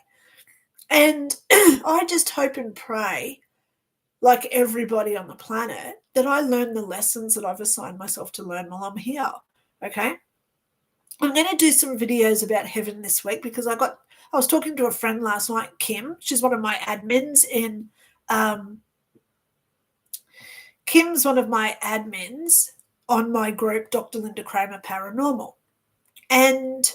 And I just hope and pray, like everybody on the planet, that I learn the lessons that I've assigned myself to learn while I'm here, okay? I'm going to do some videos about heaven this week because I was talking to a friend last night, Kim. She's one of my admins in Kim's one of my admins on my group, Dr Lynda Cramer Paranormal. And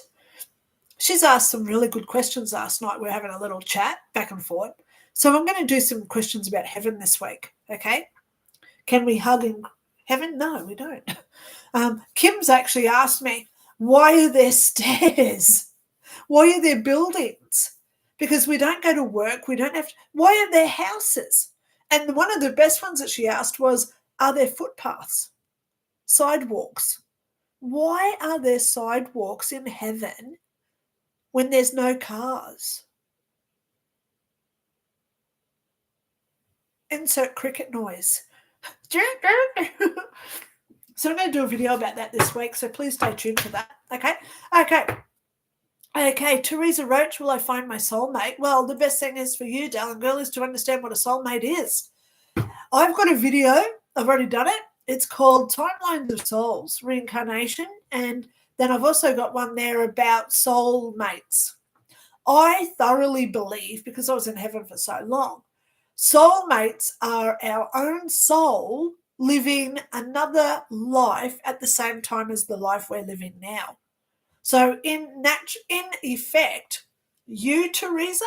she's asked some really good questions last night. We're having a little chat back and forth. So I'm going to do some questions about heaven this week, okay? Can we hug in heaven? No, we don't. Kim's actually asked me, why are there stairs? Why are there buildings? Because we don't go to work. We don't have to. Why are there houses? And one of the best ones that she asked was, are there footpaths, sidewalks? Why are there sidewalks in heaven when there's no cars? Insert cricket noise. So I'm going to do a video about that this week, so please stay tuned for that, okay? Okay, Teresa Roach, will I find my soulmate? Well, the best thing is for you, darling girl, is to understand what a soulmate is. I've got a video. I've already done it. It's called Timelines of Souls, Reincarnation, and then I've also got one there about soulmates. I thoroughly believe, because I was in heaven for so long, soulmates are our own soul living another life at the same time as the life we're living now. So in effect, you, Teresa,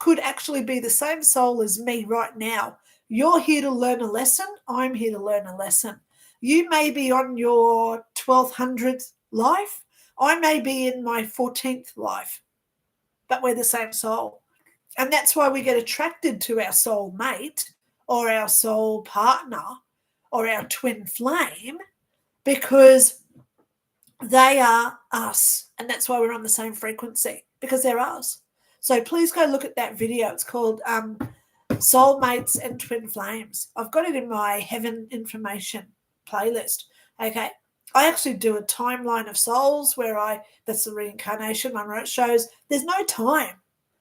could actually be the same soul as me right now. You're here to learn a lesson. I'm here to learn a lesson. You may be on your 1200th life. I may be in my 14th life, but we're the same soul. And that's why we get attracted to our soul mate or our soul partner or our twin flame, because they are us. And that's why we're on the same frequency, because they're us. So please go look at that video. It's called Soulmates and Twin Flames. I've got it in my Heaven Information playlist. Okay. I actually do a timeline of souls where that's the reincarnation one, where it shows there's no time.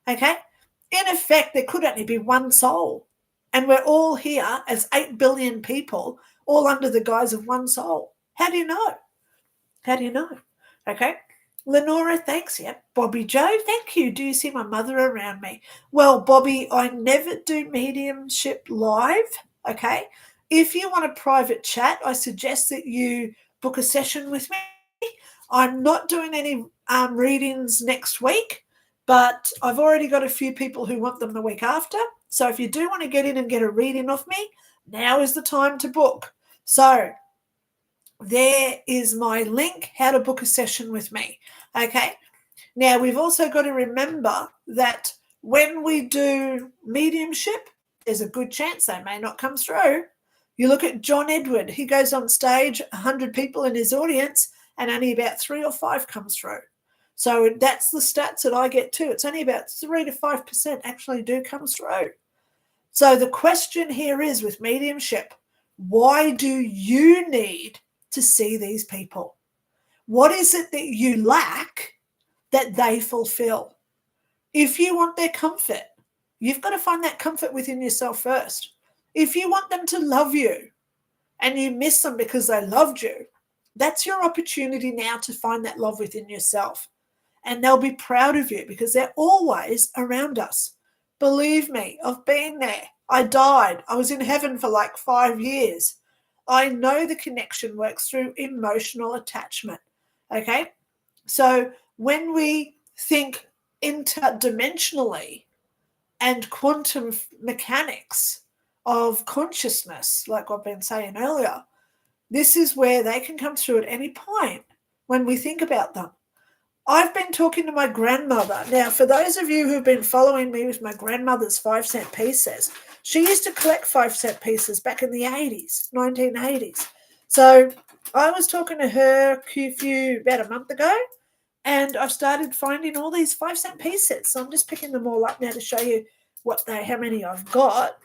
Okay. In effect, there could only be one soul. And we're all here as 8 billion people, all under the guise of one soul. How do you know? How do you know? Okay. Lenora, thanks. Yep. Bobby Joe, thank you. Do you see my mother around me? Well, Bobby, I never do mediumship live. Okay. If you want a private chat, I suggest that you book a session with me. I'm not doing any readings next week, but I've already got a few people who want them the week after. So if you do want to get in and get a reading off me, now is the time to book. So there is my link, how to book a session with me. Okay. Now, we've also got to remember that when we do mediumship, there's a good chance they may not come through. You look at John Edward, he goes on stage, 100 people in his audience, and only about 3 or 5 comes through. So that's the stats that I get too. It's only about 3 to 5% actually do come through. So the question here is, with mediumship, why do you need to see these people? What is it that you lack that they fulfill? If you want their comfort, you've got to find that comfort within yourself first. If you want them to love you and you miss them because they loved you, that's your opportunity now to find that love within yourself. And they'll be proud of you because they're always around us. Believe me, I've been there. I died. I was in heaven for like 5 years. I know the connection works through emotional attachment. Okay? So when we think interdimensionally and quantum mechanics of consciousness, like I've been saying earlier, this is where they can come through at any point when we think about them. I've been talking to my grandmother. Now, for those of you who've been following me with my grandmother's 5-cent pieces, she used to collect 5-cent pieces back in the 80s, 1980s. So I was talking to her about a month ago, and I've started finding all these 5-cent pieces. So I'm just picking them all up now to show you how many I've got.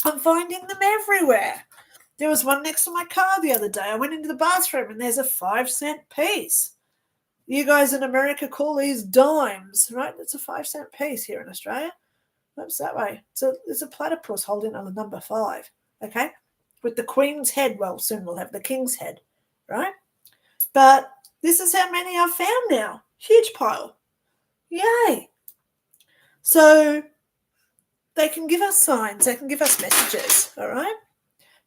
I'm finding them everywhere. There was one next to my car the other day. I went into the bathroom and there's a 5-cent piece. You guys in America call these dimes, right? It's a 5-cent piece here in Australia. Oops, that way. So there's a platypus holding on the number 5, okay? With the queen's head. Well, soon we'll have the king's head, right? But this is how many I've found now. Huge pile. Yay. So they can give us signs. They can give us messages, all right?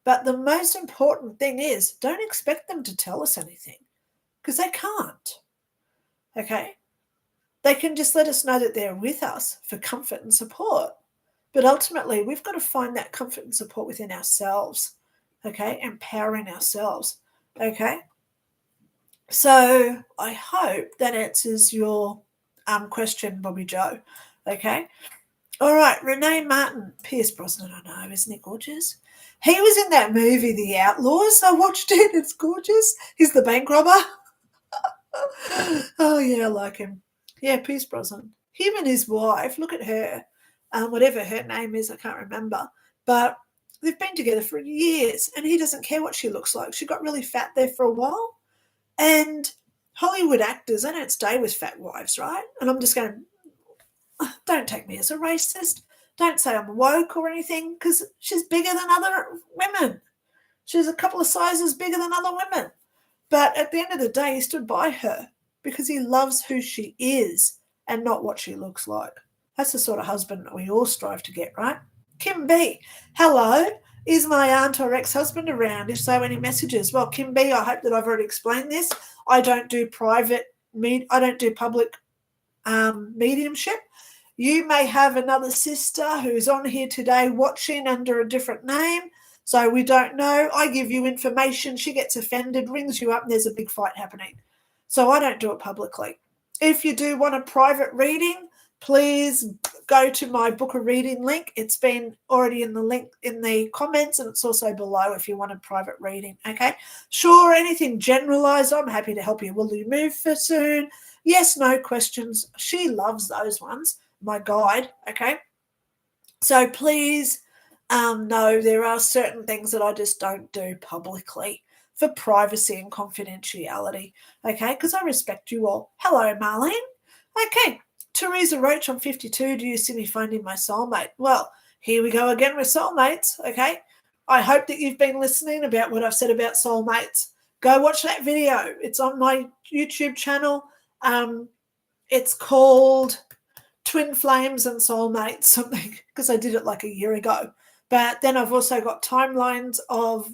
But the most important thing is, don't expect them to tell us anything, because they can't. Okay? They can just let us know that they're with us for comfort and support. But ultimately, we've got to find that comfort and support within ourselves. Okay? Empowering ourselves. Okay? So I hope that answers your question, Bobby Joe. Okay? All right, Renee Martin. Pierce Brosnan, I know, isn't he gorgeous? He was in that movie, The Outlaws. I watched it. It's gorgeous. He's the bank robber. Oh, yeah, I like him. Yeah, Pierce Brosnan. Him and his wife, look at her. Whatever her name is, I can't remember. But they've been together for years, and he doesn't care what she looks like. She got really fat there for a while. And Hollywood actors, they don't stay with fat wives, right? And I'm just going, don't take me as a racist. Don't say I'm woke or anything, because she's bigger than other women. She's a couple of sizes bigger than other women. But at the end of the day, he stood by her because he loves who she is and not what she looks like. That's the sort of husband that we all strive to get, right? Kim B, hello. Is my aunt or ex-husband around? If so, any messages? Well, Kim B, I hope that I've already explained this. I don't do public mediumship. You may have another sister who's on here today watching under a different name. So we don't know. I give you information. She gets offended, rings you up, and there's a big fight happening. So I don't do it publicly. If you do want a private reading, please go to my book a reading link. It's been already in the link in the comments, and it's also below if you want a private reading. Okay. Sure, anything generalized, I'm happy to help you. Will you move for soon? Yes, no questions. She loves those ones, my guide. Okay. So please know there are certain things that I just don't do publicly for privacy and confidentiality. Okay. Because I respect you all. Hello, Marlene. Okay. Teresa Roach, I'm 52. Do you see me finding my soulmate? Well, here we go again with soulmates, okay? I hope that you've been listening about what I've said about soulmates. Go watch that video. It's on my YouTube channel. It's called Twin Flames and Soulmates, something, because I did it like a year ago. But then I've also got timelines of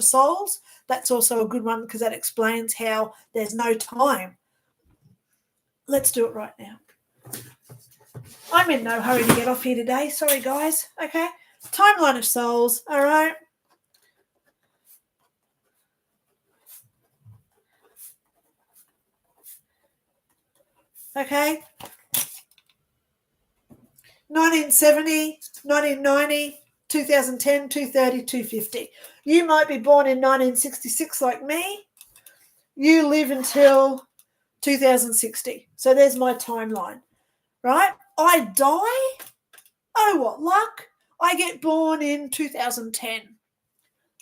souls. That's also a good one because that explains how there's no time. Let's do it right now. I'm in no hurry to get off here today. Sorry, guys. Okay. Timeline of souls. All right. Okay. 1970, 1990, 2010, 230, 250. You might be born in 1966 like me. You live until 2060. So there's my timeline, right? I die. Oh, what luck. I get born in 2010.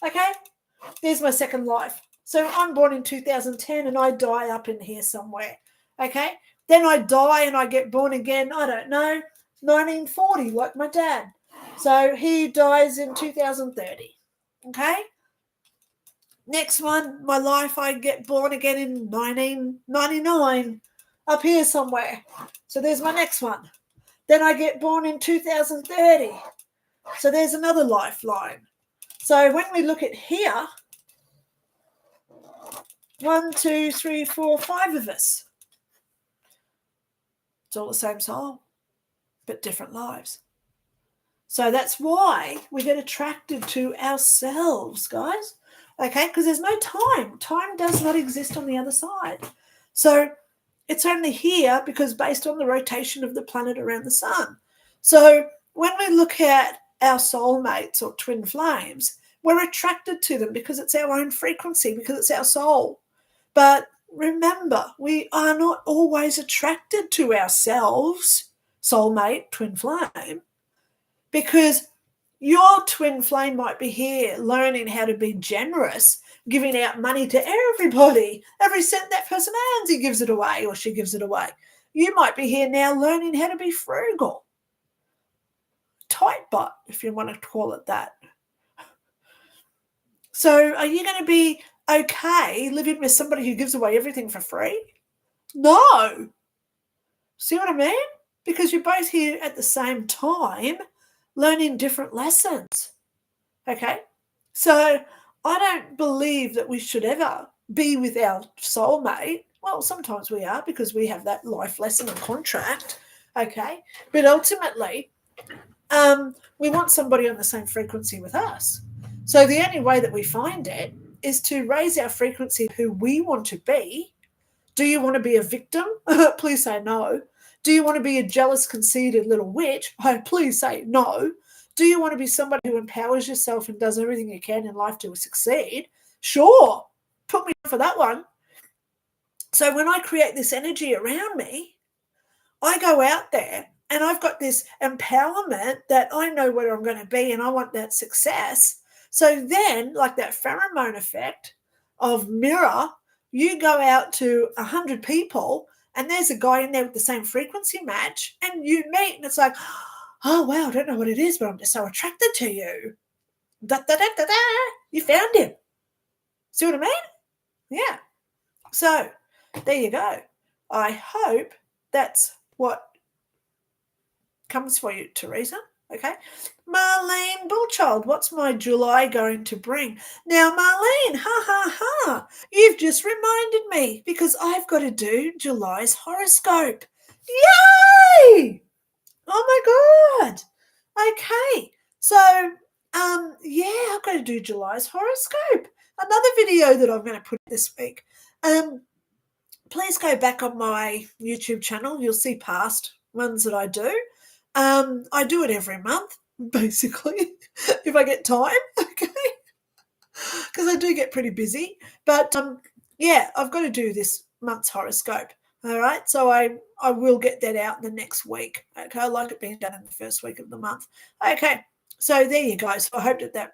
Okay? There's my second life. So I'm born in 2010 and I die up in here somewhere. Okay? Then I die and I get born again, I don't know, 1940, like my dad. So he dies in 2030. Okay? Next one, my life, I get born again in 1999, up here somewhere. So there's my next one. Then I get born in 2030. So there's another lifeline. So when we look at here, 1, 2, 3, 4, 5 of us. It's all the same soul, but different lives. So that's why we get attracted to ourselves, guys. Okay, because there's no time. Time does not exist on the other side. So it's only here because based on the rotation of the planet around the sun. So when we look at our soulmates or twin flames, we're attracted to them because it's our own frequency, because it's our soul. But remember, we are not always attracted to ourselves, soulmate, twin flame, because your twin flame might be here learning how to be generous, giving out money to everybody. Every cent that person earns, he gives it away or she gives it away. You might be here now learning how to be frugal. Tight butt, if you want to call it that. So are you going to be okay living with somebody who gives away everything for free? No. See what I mean? Because you're both here at the same time learning different lessons. Okay? So I don't believe that we should ever be with our soulmate. Well, sometimes we are because we have that life lesson and contract. Okay? But ultimately, we want somebody on the same frequency with us. So the only way that we find it is to raise our frequency of who we want to be. Do you want to be a victim? Please say no. Do you want to be a jealous, conceited little witch? Please say no. Do you want to be somebody who empowers yourself and does everything you can in life to succeed? Sure. Put me on for that one. So when I create this energy around me, I go out there and I've got this empowerment that I know where I'm going to be and I want that success. So then, like that pheromone effect of mirror, you go out to 100 people and there's a guy in there with the same frequency match and you meet and it's like, oh, wow, I don't know what it is, but I'm just so attracted to you. Da, da, da, da, da. You found him. See what I mean? Yeah. So there you go. I hope that's what comes for you, Teresa. Okay. Marlene Bullchild, what's my July going to bring? Now, Marlene, you've just reminded me because I've got to do July's horoscope. Yay! Oh my God. Okay. So, I've got to do July's horoscope. Another video that I'm going to put this week. Please go back on my YouTube channel. You'll see past ones that I do. I do it every month, basically, if I get time, okay? Because I do get pretty busy. But, I've got to do this month's horoscope. All right, so I will get that out in the next week. Okay, I like it being done in the first week of the month. Okay, so there you go. So I hope that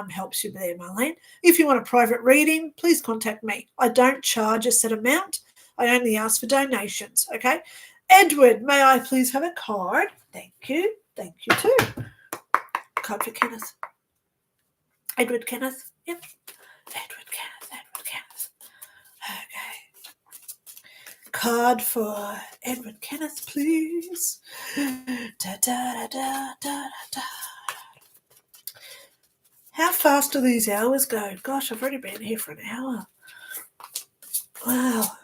helps you there, Marlene. If you want a private reading, please contact me. I don't charge a set amount. I only ask for donations. Okay, Edward, may I please have a card? Thank you. Thank you too. Card for Kenneth. Edward Kenneth. Yep. Edward Kenneth. Okay. Card for Edward Kenneth, please. Da, da, da, da, da, da. How fast do these hours go? Gosh, I've already been here for an hour. Wow.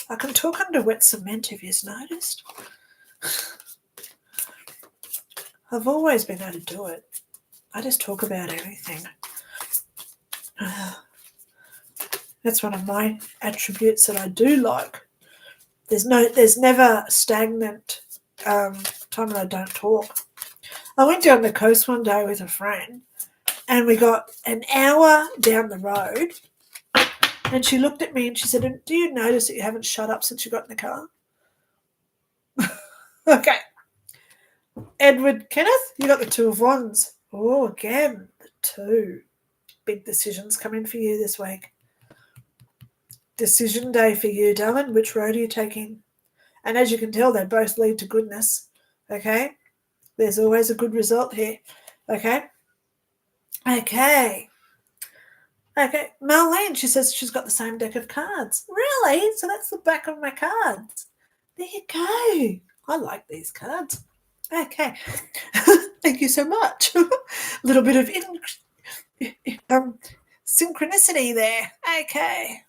I can talk under wet cement if you've noticed. I've always been able to do it. I just talk about everything. That's one of my attributes that I do like. There's never a stagnant time that I don't talk. I went down the coast one day with a friend, and we got an hour down the road, and she looked at me and she said, "Do you notice that you haven't shut up since you got in the car?" Okay. Edward Kenneth, you got the Two of Wands. Oh, again, the two. Big decisions coming for you this week. Decision day for you, darling. Which road are you taking? And as you can tell, they both lead to goodness. Okay? There's always a good result here. Okay? Okay. Marlene, she says she's got the same deck of cards. Really? So that's the back of my cards. There you go. I like these cards. Okay. Thank you so much. A little bit of synchronicity there. Okay.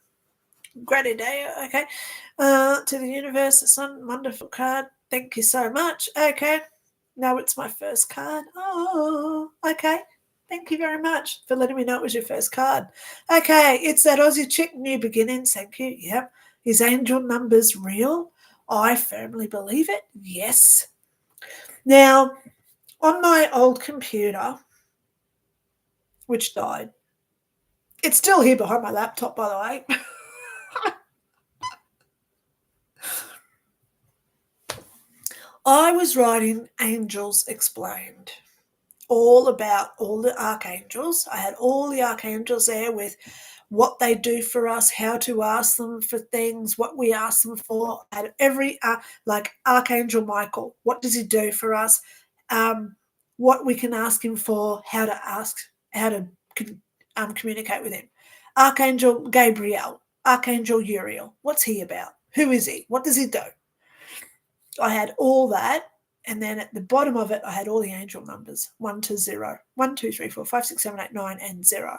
Gratitude. Okay. To the universe, the sun, wonderful card. Thank you so much. Okay. Now it's my first card. Oh, okay. Thank you very much for letting me know it was your first card. Okay, it's that Aussie chick, new beginnings. Thank you. Yep. Is angel numbers real? I firmly believe it. Yes. Now, on my old computer, which died, it's still here behind my laptop, by the way. I was writing Angels Explained, all about all the archangels. I had all the archangels there with what they do for us, how to ask them for things, what we ask them for. I had every, like Archangel Michael, what does he do for us? What we can ask him for, how to communicate with him. Archangel Gabriel, Archangel Uriel, what's he about? Who is he? What does he do? I had all that, and then at the bottom of it, I had all the angel numbers, 1 to 0. 1, 2, 3, 4, 5, 6, 7, 8, 9, and 0.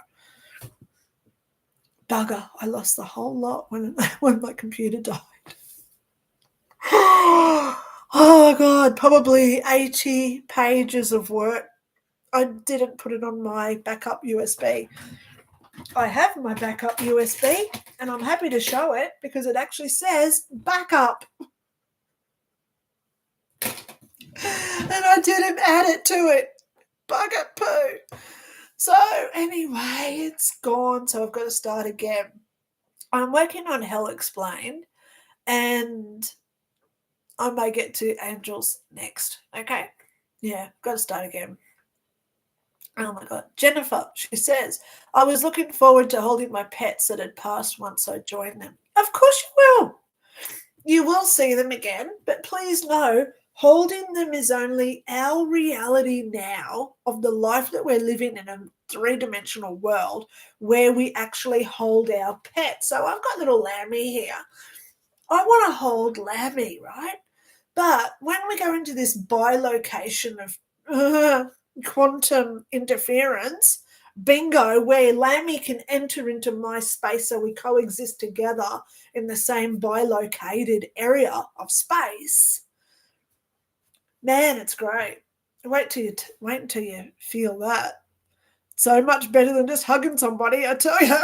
Bugger, I lost the whole lot when my computer died. Oh, God, probably 80 pages of work. I didn't put it on my backup USB. I have my backup USB, and I'm happy to show it because it actually says backup. And I didn't add it to it. Bugger poo. So anyway, it's gone. So I've got to start again. I'm working on Hell Explained, and I may get to Angels next. Okay. Yeah, got to start again. Oh my God. Jennifer, she says, I was looking forward to holding my pets that had passed once I joined them. Of course you will. You will see them again, but please know, holding them is only our reality now of the life that we're living in a three-dimensional world where we actually hold our pets. So I've got little Lammy here. I want to hold Lammy, right? But when we go into this bilocation of quantum interference, bingo, where Lammy can enter into my space so we coexist together in the same bilocated area of space. Man, it's great. Wait until you feel that. So much better than just hugging somebody, I tell you.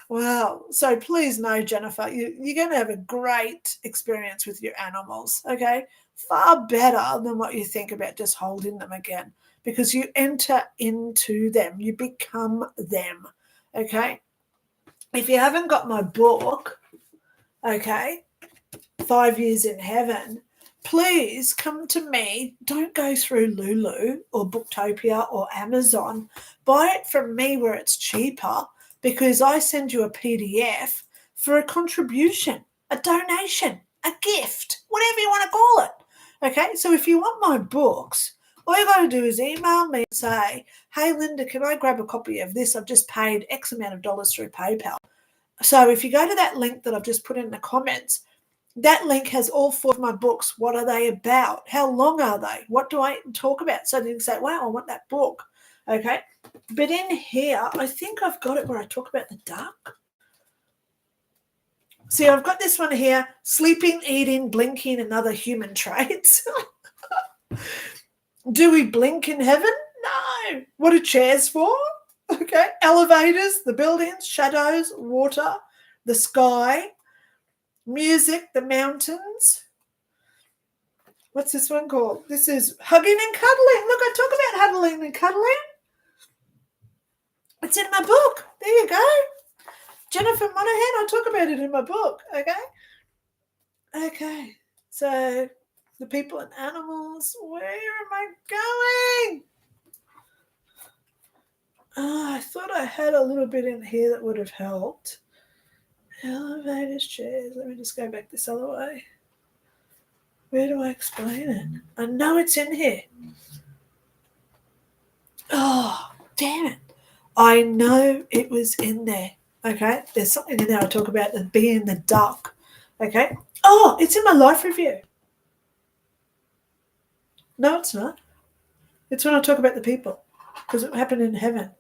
Wow. So please know, Jennifer, you're going to have a great experience with your animals, okay? Far better than what you think about just holding them again, because you enter into them, you become them, okay? If you haven't got my book, okay, 5 Years in Heaven, please come to me. Don't go through Lulu or Booktopia or Amazon. Buy it from me where it's cheaper, because I send you a PDF for a contribution, a donation, a gift, whatever you want to call it. Okay, so if you want my books, all you got to do is email me and say, hey, Lynda, can I grab a copy of this? I've just paid X amount of dollars through PayPal. So if you go to that link that I've just put in the comments, that link has all 4 of my books. What are they about? How long are they? What do I talk about? So you can say, wow, I want that book. Okay. But in here, I think I've got it where I talk about the duck. See, I've got this one here, sleeping, eating, blinking, and other human traits. Do we blink in heaven? No. What are chairs for? Okay. Elevators, the buildings, shadows, water, the sky, music, the mountains. What's this one called? This is hugging and cuddling. Look, I talk about huddling and cuddling. It's in my book. There you go. Jennifer Monahan, I talk about it in my book. Okay. Okay. So the people and animals, where am I going? Oh, I thought I had a little bit in here that would have helped. Elevators, chairs. Let me just go back this other way. Where do I explain it? I know it's in here. Oh, damn it. I know it was in there. Okay. There's something in there I talk about, the being the duck. Okay. Oh, it's in my life review. No, it's not. It's when I talk about the people, because it happened in heaven.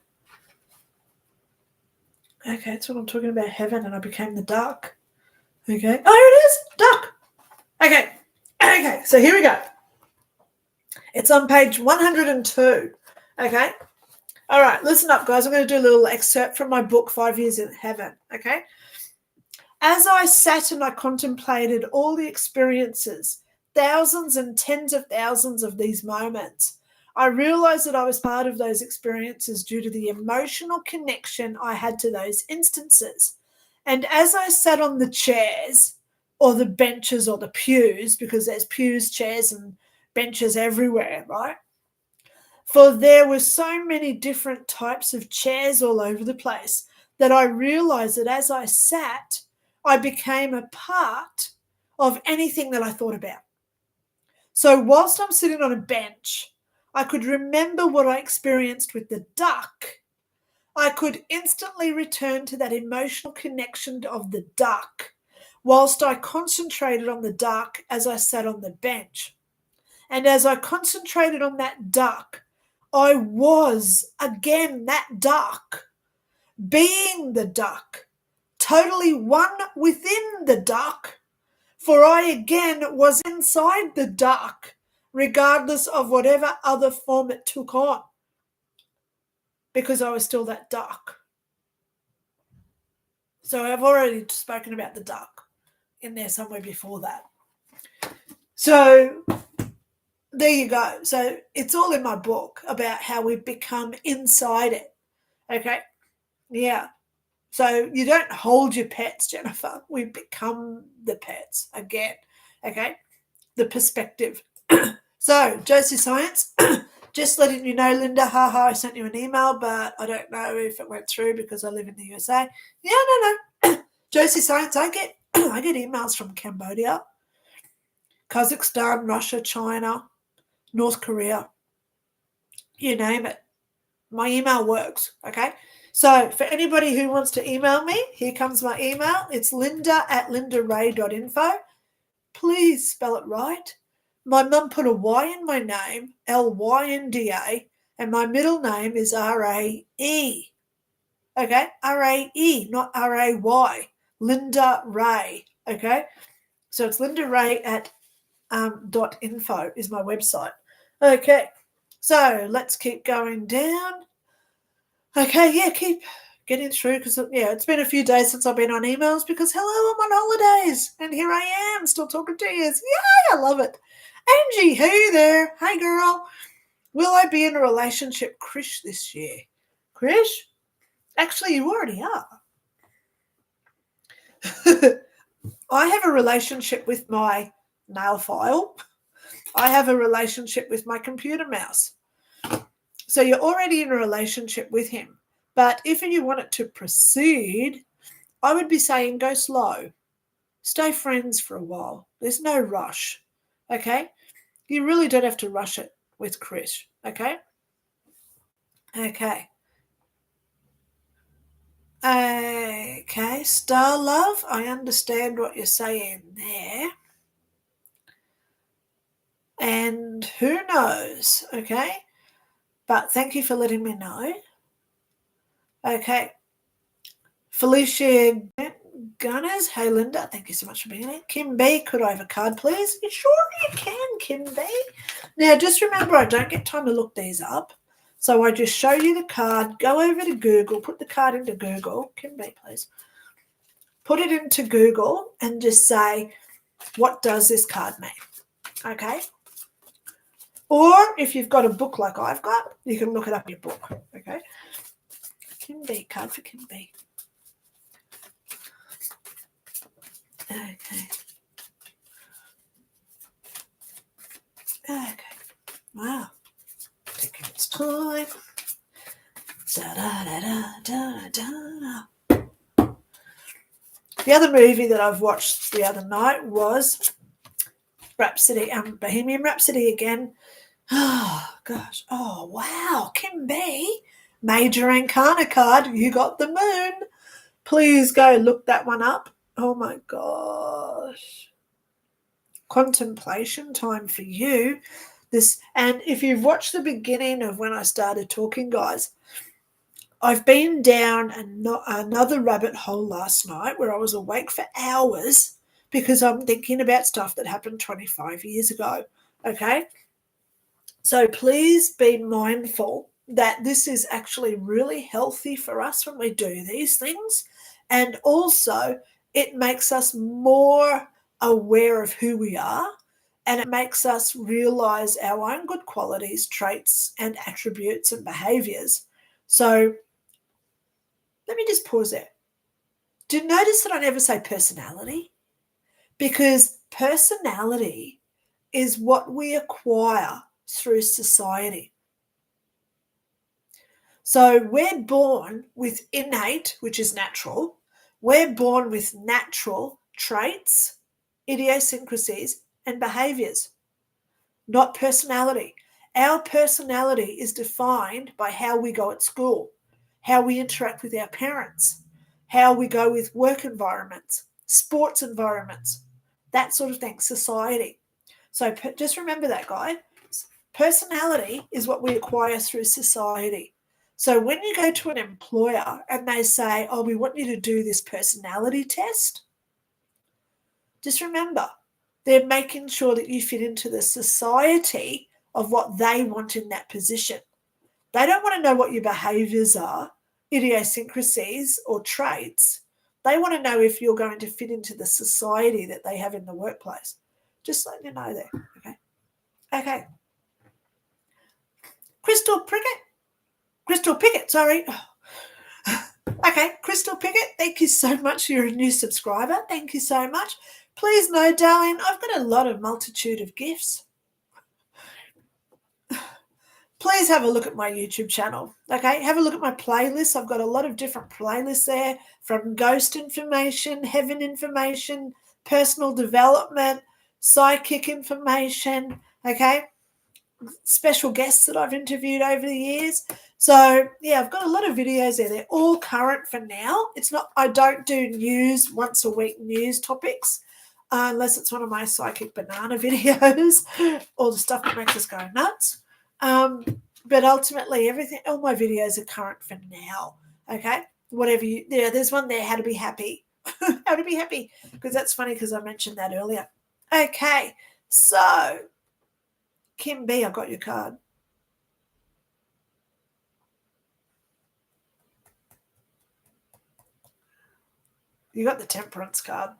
Okay, it's when I'm talking about heaven and I became the duck. Okay. Oh, here it is. Duck. Okay. Okay. So here we go. It's on page 102. Okay. All right. Listen up, guys. I'm going to do a little excerpt from my book, 5 Years in Heaven. Okay. As I sat and I contemplated all the experiences, thousands and tens of thousands of these moments, I realized that I was part of those experiences due to the emotional connection I had to those instances. And as I sat on the chairs or the benches or the pews, because there's pews, chairs, and benches everywhere, right? For there were so many different types of chairs all over the place that I realized that as I sat, I became a part of anything that I thought about. So whilst I'm sitting on a bench, I could remember what I experienced with the duck. I could instantly return to that emotional connection of the duck whilst I concentrated on the duck as I sat on the bench. And as I concentrated on that duck, I was again that duck, being the duck, totally one within the duck, for I again was inside the duck, regardless of whatever other form it took on, because I was still that duck. So I've already spoken about the duck in there somewhere before that. So there you go. So it's all in my book about how we become inside it. Okay? Yeah. So you don't hold your pets, Jennifer. We become the pets again. Okay? The perspective. So, Josie Science, just letting you know, Lynda, haha, I sent you an email, but I don't know if it went through because I live in the USA. Yeah, no. Josie Science, I get emails from Cambodia, Kazakhstan, Russia, China, North Korea, you name it. My email works, okay? So for anybody who wants to email me, here comes my email. It's linda@lindaray.info. Please spell it right. My mum put a Y in my name, Lynda, And my middle name is R-A-E. Okay, R-A-E, not R-A-Y. Lynda Ray. Okay, so it's Lynda Ray at .info is my website. Okay, so let's keep going down. Okay, yeah, keep getting through because, yeah, it's been a few days since I've been on emails because, hello, I'm on holidays and here I am still talking to you. Yay, I love it. Angie, hey there. Hey, girl. Will I be in a relationship, Krish, this year? Krish? Actually, you already are. I have a relationship with my nail file. I have a relationship with my computer mouse. So you're already in a relationship with him. But if you want it to proceed, I would be saying go slow. Stay friends for a while. There's no rush. Okay? You really don't have to rush it with Chris. Okay? Okay. Okay, Star Love, I understand what you're saying there. And who knows, okay? But thank you for letting me know. Okay. Felicia Gunners, hey Linda, thank you so much for being here. Kim B, could I have a card, please? You sure you can, Kim B. Now, just remember, I don't get time to look these up. So I just show you the card, go over to Google, put the card into Google. Kim B, please. Put it into Google and just say, what does this card mean? Okay? Or if you've got a book like I've got, you can look it up in your book. Okay? Kim B, card for Kim B. Okay. Okay. Wow. Taking its time. Da, da, da, da, da, da. The other movie that I've watched the other night was Rhapsody, Bohemian Rhapsody again. Oh, gosh. Oh, wow. Kim B, Major Arcana card. You got the moon. Please go look that one up. Oh, my gosh. Contemplation time for you. And if you've watched the beginning of when I started talking, guys, I've been down another rabbit hole last night where I was awake for hours because I'm thinking about stuff that happened 25 years ago. Okay? So please be mindful that this is actually really healthy for us when we do these things. And also, it makes us more aware of who we are, and it makes us realize our own good qualities, traits, and attributes and behaviors. So let me just pause there. Do you notice that I never say personality? Because personality is what we acquire through society. So we're born with innate, which is natural. We're born with natural traits, idiosyncrasies, and behaviors, not personality. Our personality is defined by how we go at school, how we interact with our parents, how we go with work environments, sports environments, that sort of thing, society. So just remember that, guys. Personality is what we acquire through society. So when you go to an employer and they say, oh, we want you to do this personality test, just remember, they're making sure that you fit into the society of what they want in that position. They don't want to know what your behaviors are, idiosyncrasies or traits. They want to know if you're going to fit into the society that they have in the workplace. Just letting you know there, okay? Okay. Crystal Pickett, sorry. Okay, Crystal Pickett, thank you so much. You're a new subscriber. Thank you so much. Please know, darling, I've got a multitude of gifts. Please have a look at my YouTube channel, okay? Have a look at my playlist. I've got a lot of different playlists there, from ghost information, heaven information, personal development, psychic information, okay? Special guests that I've interviewed over the years. So yeah, I've got a lot of videos there. They're all current for now. It's not, I don't do news once a week news topics unless it's one of my psychic banana videos or the stuff that makes us go nuts. But ultimately, all my videos are current for now. Okay, whatever there's one there, how to be happy, how to be happy, because that's funny because I mentioned that earlier. Okay, so Kim B, I got your card. You got the Temperance card.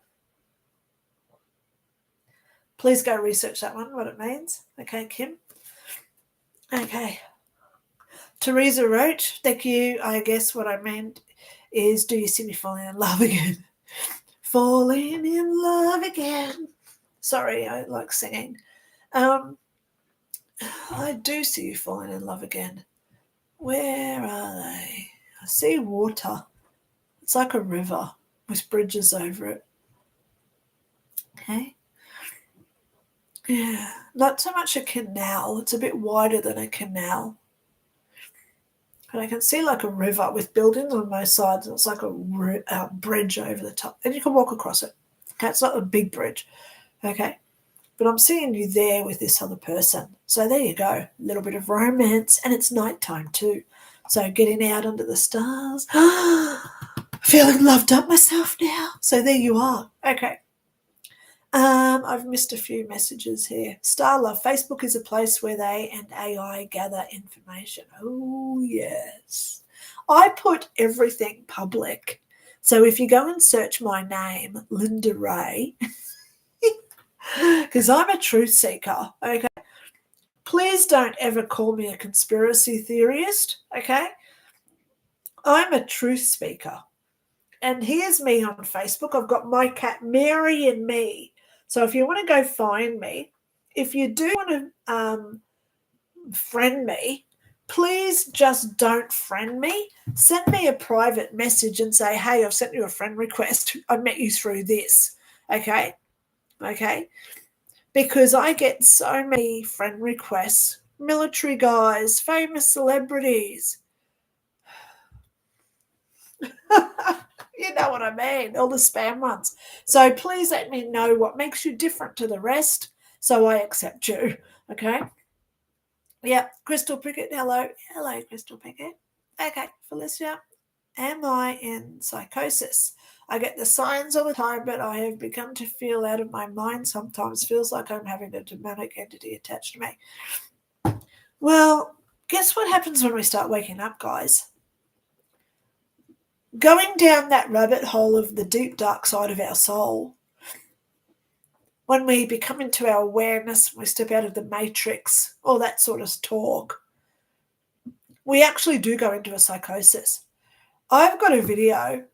Please go research that one, what it means. Okay, Kim. Okay. Teresa wrote, thank you. I guess what I meant is, do you see me falling in love again? Falling in love again. Sorry, I like singing. I do see you falling in love again. Where are they? I see water. It's like a river with bridges over it. Okay. Yeah, not so much a canal. It's a bit wider than a canal. But I can see like a river with buildings on both sides. And it's like a bridge over the top. And you can walk across it. Okay, it's not a big bridge. Okay. But I'm seeing you there with this other person. So there you go. A little bit of romance. And it's nighttime too. So getting out under the stars. Feeling loved up myself now. So there you are. Okay. I've missed a few messages here. Star Love, Facebook is a place where they and AI gather information. Oh, yes. I put everything public. So if you go and search my name, Lynda Ray, because I'm a truth seeker, okay? Please don't ever call me a conspiracy theorist, okay? I'm a truth speaker. And here's me on Facebook. I've got my cat Mary and me. So if you want to go find me, if you do want to friend me, please just don't friend me. Send me a private message and say, hey, I've sent you a friend request. I met you through this. Okay? Okay? Because I get so many friend requests, military guys, famous celebrities. You know what I mean, all the spam ones. So please let me know what makes you different to the rest so I accept you, okay? Yeah, Crystal Pickett, hello. Hello, Crystal Pickett. Okay, Felicia, am I in psychosis? I get the signs all the time, but I have begun to feel out of my mind sometimes. Feels like I'm having a demonic entity attached to me. Well, guess what happens when we start waking up, guys? Going down that rabbit hole of the deep, dark side of our soul, when we become into our awareness, we step out of the matrix, all that sort of talk, we actually do go into a psychosis. I've got a video.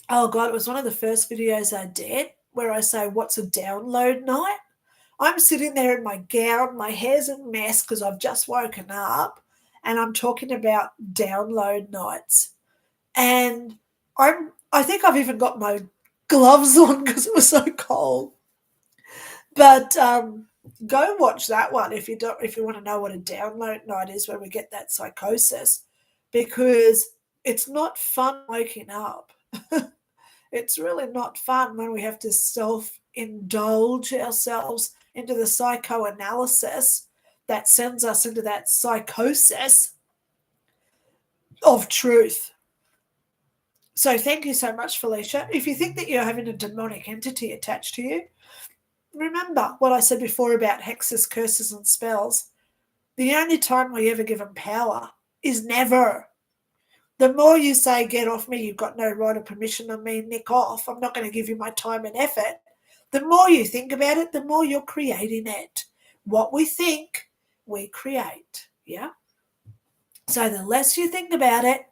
Oh, God, it was one of the first videos I did where I say, what's a download night? I'm sitting there in my gown, my hair's a mess because I've just woken up, and I'm talking about download nights. And I think I've even got my gloves on because it was so cold. But go watch that one if you want to know what a download night is, where we get that psychosis, because it's not fun waking up. It's really not fun when we have to self-indulge ourselves into the psychoanalysis that sends us into that psychosis of truth. So thank you so much, Felicia. If you think that you're having a demonic entity attached to you, remember what I said before about hexes, curses, and spells. The only time we ever give them power is never. The more you say, get off me, you've got no right or permission on me, nick off, I'm not going to give you my time and effort, the more you think about it, the more you're creating it. What we think, we create. Yeah? So the less you think about it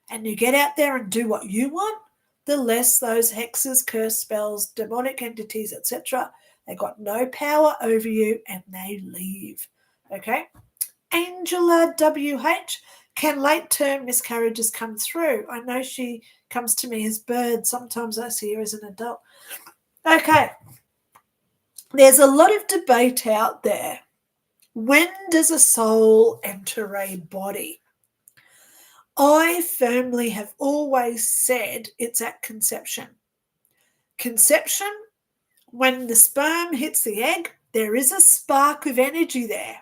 and you get out there and do what you want, the less those hexes, curse spells, demonic entities, etc., they got no power over you and they leave. Okay? Angela WH, can late-term miscarriages come through? I know she comes to me as bird. Sometimes I see her as an adult. Okay. There's a lot of debate out there. When does a soul enter a body? I firmly have always said it's at conception. Conception, when the sperm hits the egg, there is a spark of energy there.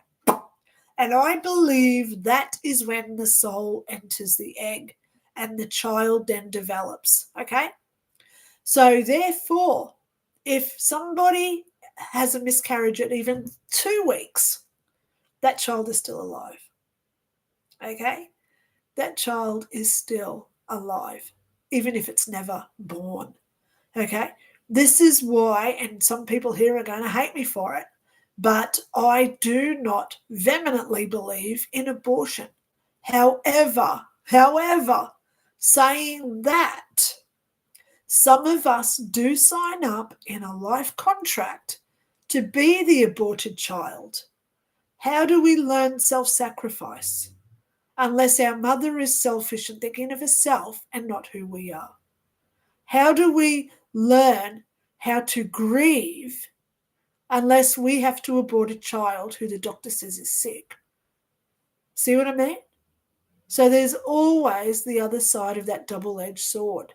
And I believe that is when the soul enters the egg and the child then develops. Okay? So therefore, if somebody has a miscarriage at even 2 weeks, that child is still alive. Okay? That child is still alive, even if it's never born. Okay? This is why, and some people here are going to hate me for it, but I do not vehemently believe in abortion. However, saying that, some of us do sign up in a life contract to be the aborted child. How do we learn self-sacrifice? Unless our mother is selfish and thinking of herself and not who we are. How do we learn how to grieve unless we have to abort a child who the doctor says is sick? See what I mean? So there's always the other side of that double-edged sword.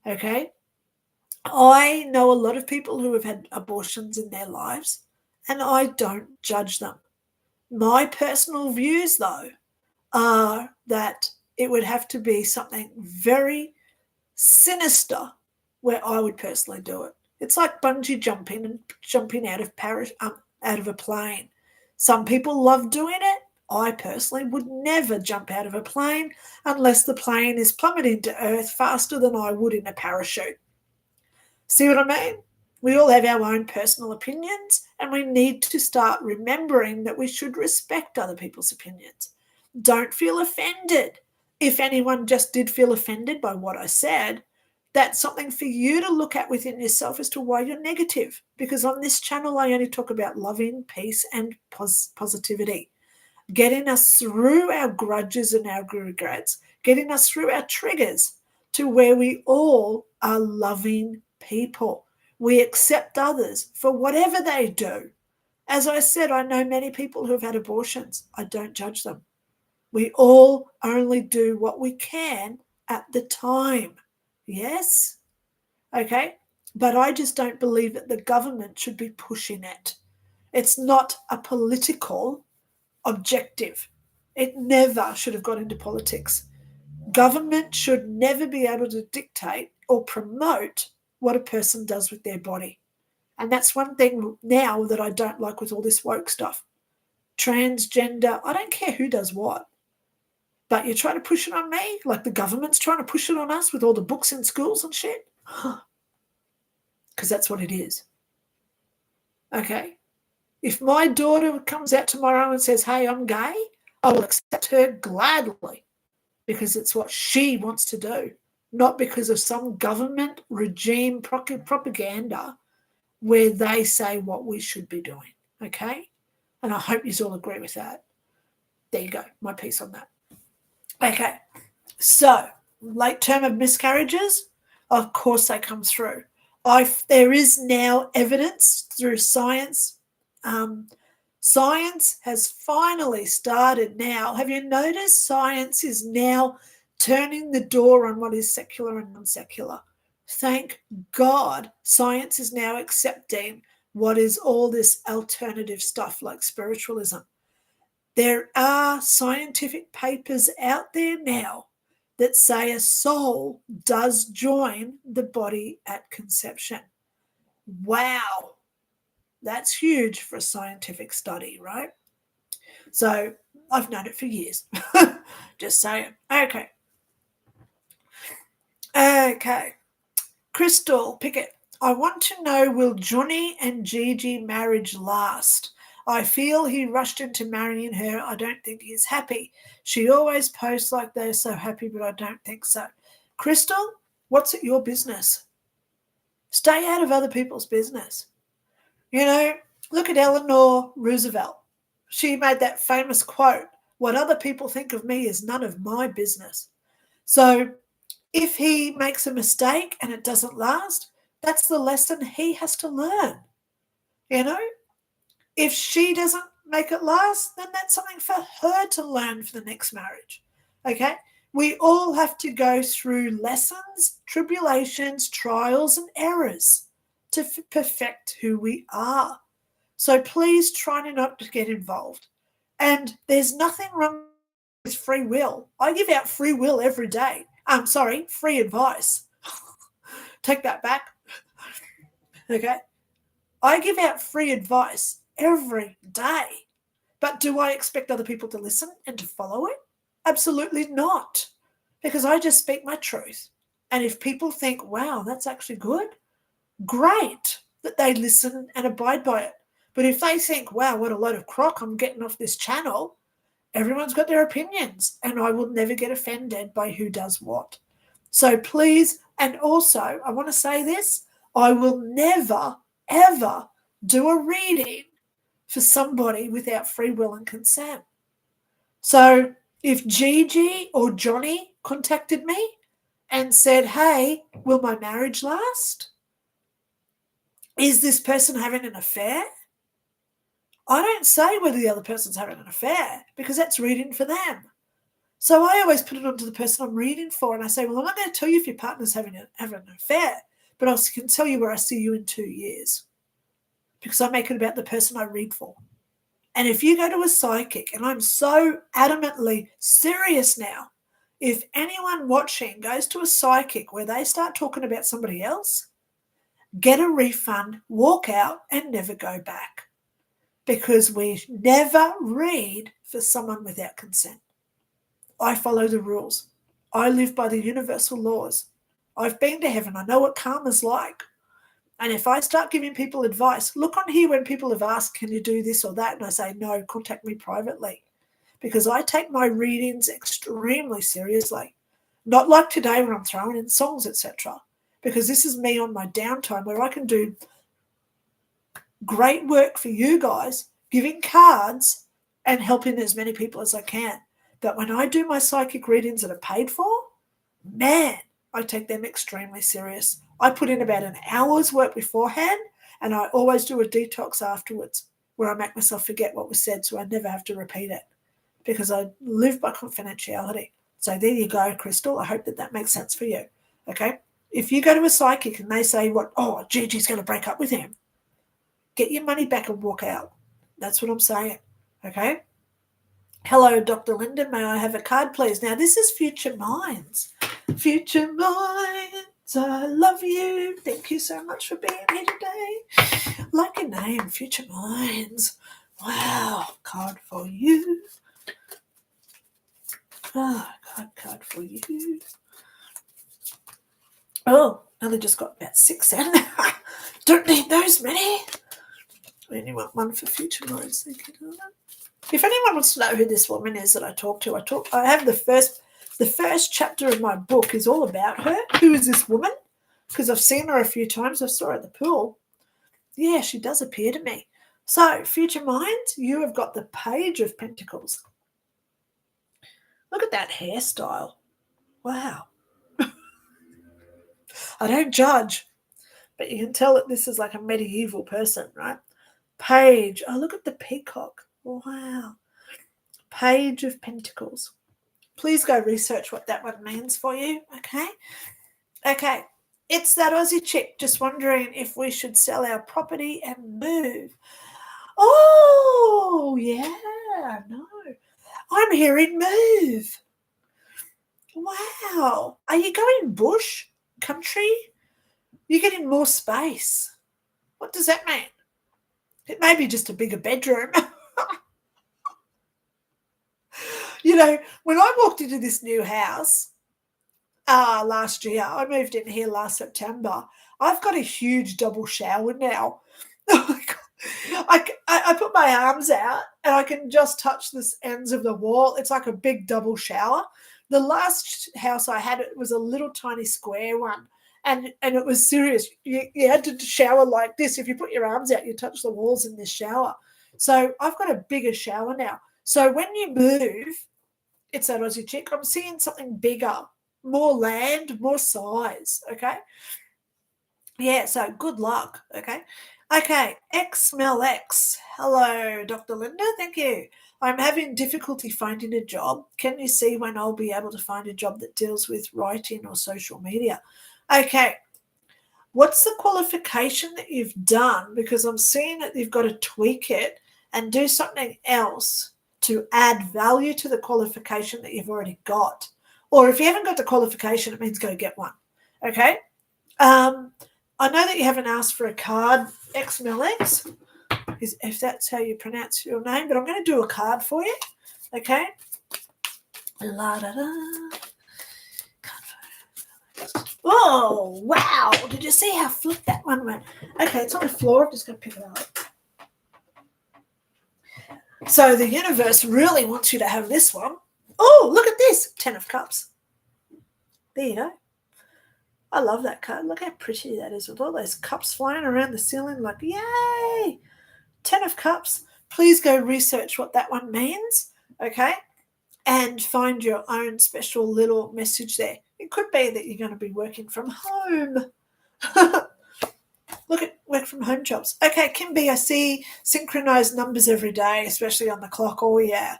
Okay? I know a lot of people who have had abortions in their lives, and I don't judge them. My personal views, though, are that it would have to be something very sinister where I would personally do it. It's like bungee jumping and jumping out of a plane. Some people love doing it. I personally would never jump out of a plane unless the plane is plummeting to earth faster than I would in a parachute. See what I mean? We all have our own personal opinions, and we need to start remembering that we should respect other people's opinions. Don't feel offended. If anyone just did feel offended by what I said, that's something for you to look at within yourself as to why you're negative. Because on this channel, I only talk about loving, peace, and positivity. Getting us through our grudges and our regrets, getting us through our triggers to where we all are loving people. We accept others for whatever they do. As I said, I know many people who have had abortions. I don't judge them. We all only do what we can at the time. Yes? Okay? But I just don't believe that the government should be pushing it. It's not a political objective. It never should have got into politics. Government should never be able to dictate or promote what a person does with their body. And that's one thing now that I don't like with all this woke stuff. Transgender, I don't care who does what. But you're trying to push it on me? Like the government's trying to push it on us with all the books in schools and shit? Because that's what it is. Okay? If my daughter comes out tomorrow and says, hey, I'm gay, I will accept her gladly because it's what she wants to do, not because of some government regime propaganda where they say what we should be doing. Okay? And I hope you all agree with that. There you go. My piece on that. Okay. So, late term of miscarriages, of course they come through. There is now evidence through science. Science has finally started now. Have you noticed science is now turning the door on what is secular and non-secular? Thank God science is now accepting what is all this alternative stuff like spiritualism. There are scientific papers out there now that say a soul does join the body at conception. Wow. That's huge for a scientific study, right? So I've known it for years. Just saying. Okay. Crystal Pickett, I want to know, will Johnny and Gigi marriage last? I feel he rushed into marrying her. I don't think he's happy. She always posts like they're so happy, but I don't think so. Crystal, what's it your business? Stay out of other people's business. You know, look at Eleanor Roosevelt. She made that famous quote, what other people think of me is none of my business. So if he makes a mistake and it doesn't last, that's the lesson he has to learn. You know, if she doesn't make it last, then that's something for her to learn for the next marriage. Okay? We all have to go through lessons, tribulations, trials, and errors to perfect who we are. So please try not to get involved. And there's nothing wrong with free will. I give out free will every day. Free advice. Take that back. Okay. I give out free advice every day. But do I expect other people to listen and to follow it? Absolutely not. Because I just speak my truth. And if people think, wow, that's actually good, great that they listen and abide by it. But if they think, wow, what a load of crock I'm getting off this channel, everyone's got their opinions, and I will never get offended by who does what. So please, and also, I want to say this, I will never, ever do a reading for somebody without free will and consent. So if Gigi or Johnny contacted me and said, hey, will my marriage last? Is this person having an affair? I don't say whether the other person's having an affair because that's reading for them. So I always put it onto the person I'm reading for, and I say, well, I'm not going to tell you if your partner's having an affair, but I can tell you where I see you in 2 years because I make it about the person I read for. And if you go to a psychic, and I'm so adamantly serious now, if anyone watching goes to a psychic where they start talking about somebody else, get a refund, walk out, and never go back. Because we never read for someone without consent. I follow the rules. I live by the universal laws. I've been to heaven. I know what karma's like. And if I start giving people advice, look on here when people have asked, can you do this or that? And I say, no, contact me privately. Because I take my readings extremely seriously. Not like today when I'm throwing in songs, etc. Because this is me on my downtime where I can do great work for you guys, giving cards and helping as many people as I can. But when I do my psychic readings that are paid for, man, I take them extremely serious. I put in about an hour's work beforehand, and I always do a detox afterwards where I make myself forget what was said so I never have to repeat it because I live by confidentiality. So there you go, Crystal. I hope that makes sense for you. Okay? If you go to a psychic and they say, Gigi's going to break up with him, get your money back and walk out. That's what I'm saying. Okay? Hello, Dr. Lynda. May I have a card, please? Now, this is Future Minds. Future Minds, I love you. Thank you so much for being here today. Like your name, Future Minds. Wow, card for you. Card for you. Oh, only just got about 6 in. Don't need those many. I only want one for Future Minds. Thank you, darling. If anyone wants to know who this woman is that I talk to, I have the first chapter of my book is all about her. Who is this woman? Because I've seen her a few times. I saw her at the pool. Yeah, she does appear to me. So, Future Minds, you have got the Page of Pentacles. Look at that hairstyle. Wow. I don't judge, but you can tell that this is like a medieval person, right? Page. Oh, look at the peacock. Wow. Page of Pentacles. Please go research what that one means for you, okay? Okay. It's that Aussie chick just wondering if we should sell our property and move. Oh, yeah, no. I'm hearing move. Wow. Are you going bush, country? You're getting more space. What does that mean? It may be just a bigger bedroom. You know, when I walked into this new house last year, I moved in here last September. I've got a huge double shower now. I put my arms out and I can just touch the ends of the wall. It's like a big double shower. The last house I had, it was a little tiny square one. And it was serious. You had to shower like this. If you put your arms out, you touch the walls in this shower. So I've got a bigger shower now. So when you move, it's that Aussie chick. I'm seeing something bigger, more land, more size, okay? Yeah, so good luck, okay? Okay, XMLX. Hello, Dr. Lynda. Thank you. I'm having difficulty finding a job. Can you see when I'll be able to find a job that deals with writing or social media? Okay. What's the qualification that you've done? Because I'm seeing that you've got to tweak it and do something else to add value to the qualification that you've already got. Or if you haven't got the qualification, it means go get one. Okay? I know that you haven't asked for a card, XMLX, if that's how you pronounce your name, but I'm going to do a card for you. Okay? La da da. Oh, wow. Did you see how flick that one went? Okay, it's on the floor. I'm just going to pick it up. So the universe really wants you to have this one. Oh, look at this. 10 of Cups. There you go. I love that card. Look how pretty that is with all those cups flying around the ceiling like, yay! 10 of Cups. Please go research what that one means, okay? And find your own special little message there. It could be that you're going to be working from home. Look at work from home jobs. Okay, Kimby, I see synchronized numbers every day, especially on the clock. Oh, yeah.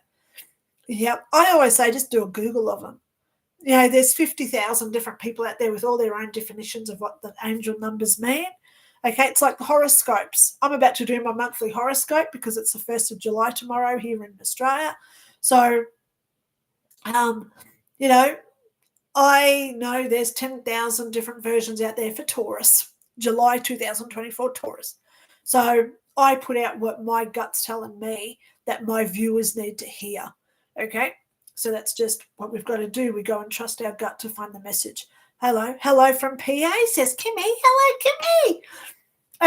Yep. I always say just do a Google of them. You know, there's 50,000 different people out there with all their own definitions of what the angel numbers mean. Okay, it's like the horoscopes. I'm about to do my monthly horoscope because it's the 1st of July tomorrow here in Australia. So, you know, I know there's 10,000 different versions out there for Taurus, July 2024 Taurus. So I put out what my gut's telling me that my viewers need to hear. Okay, so that's just what we've got to do. We go and trust our gut to find the message. Hello from PA, says Kimmy. Hello, Kimmy.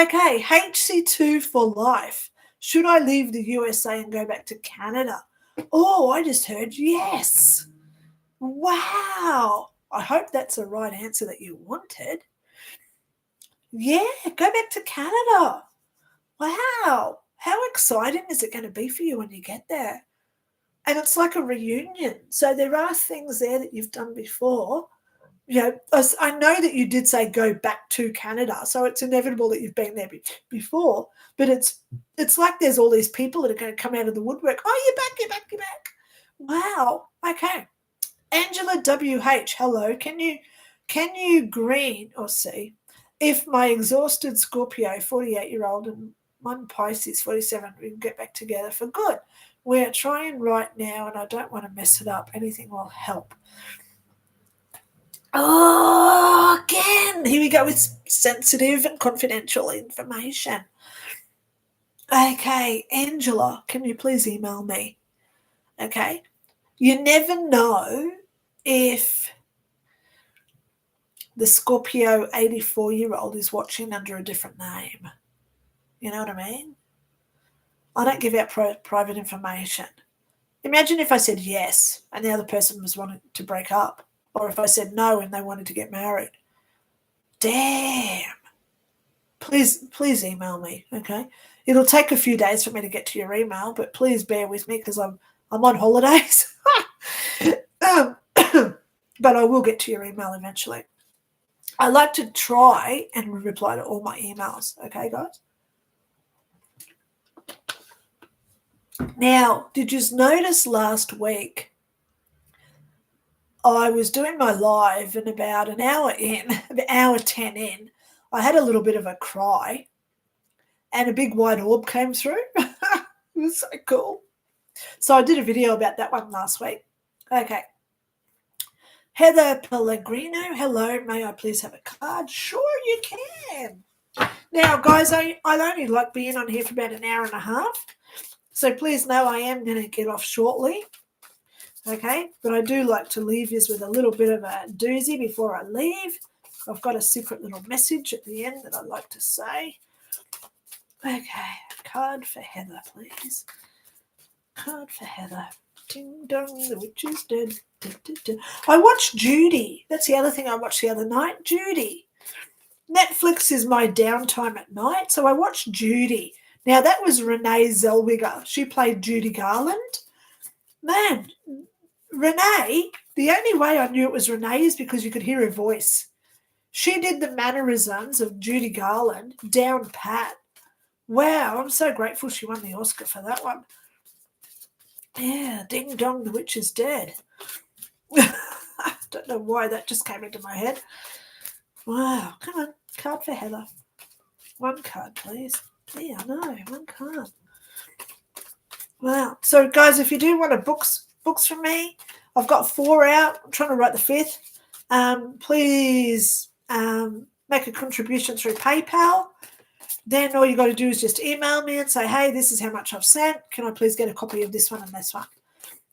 Okay, HC2 for life. Should I leave the USA and go back to Canada? Oh, I just heard yes. Wow. I hope that's the right answer that you wanted. Yeah, go back to Canada. Wow. How exciting is it going to be for you when you get there? And it's like a reunion. So there are things there that you've done before. You know, I know that you did say go back to Canada, so it's inevitable that you've been there before. But it's like there's all these people that are going to come out of the woodwork. Oh, you're back. Wow. Okay. Angela WH, hello. Can you green or see if my exhausted Scorpio 48-year-old and one Pisces 47 we can get back together for good? We're trying right now and I don't want to mess it up. Anything will help. Oh, again. Here we go with sensitive and confidential information. Okay, Angela, can you please email me? Okay. You never know if the Scorpio 84-year-old is watching under a different name. You know what I mean? I don't give out private information. Imagine if I said yes and the other person was wanting to break up, or if I said no and they wanted to get married. Damn. Please email me, okay? It'll take a few days for me to get to your email, but please bear with me because I'm on holidays. But I will get to your email eventually. I like to try and reply to all my emails, okay, guys? Now, did you notice last week I was doing my live and about an hour 10 in, I had a little bit of a cry and a big white orb came through. It was so cool. So I did a video about that one last week. Okay. Heather Pellegrino, hello. May I please have a card? Sure, you can. Now, guys, I only like being on here for about an hour and a half. So please know I am going to get off shortly. Okay, but I do like to leave you with a little bit of a doozy before I leave. I've got a secret little message at the end that I'd like to say. Okay, card for Heather, please. Card for Heather. Ding dong, the witch is dead. I watched Judy. That's the other thing I watched the other night. Judy. Netflix is my downtime at night, so I watched Judy. Now, that was Renee Zellweger. She played Judy Garland. Man, Renee, the only way I knew it was Renee is because you could hear her voice. She did the mannerisms of Judy Garland down pat. Wow, I'm so grateful she won the Oscar for that one. Yeah, ding dong, the witch is dead. I don't know why that just came into my head. Wow, come on, card for Heather. One card, please. Yeah, I know, one card. Wow. So, guys, if you do want books from me, I've got 4 out. I'm trying to write the 5th. Please make a contribution through PayPal. Then all you got to do is just email me and say, hey, this is how much I've sent. Can I please get a copy of this one and this one?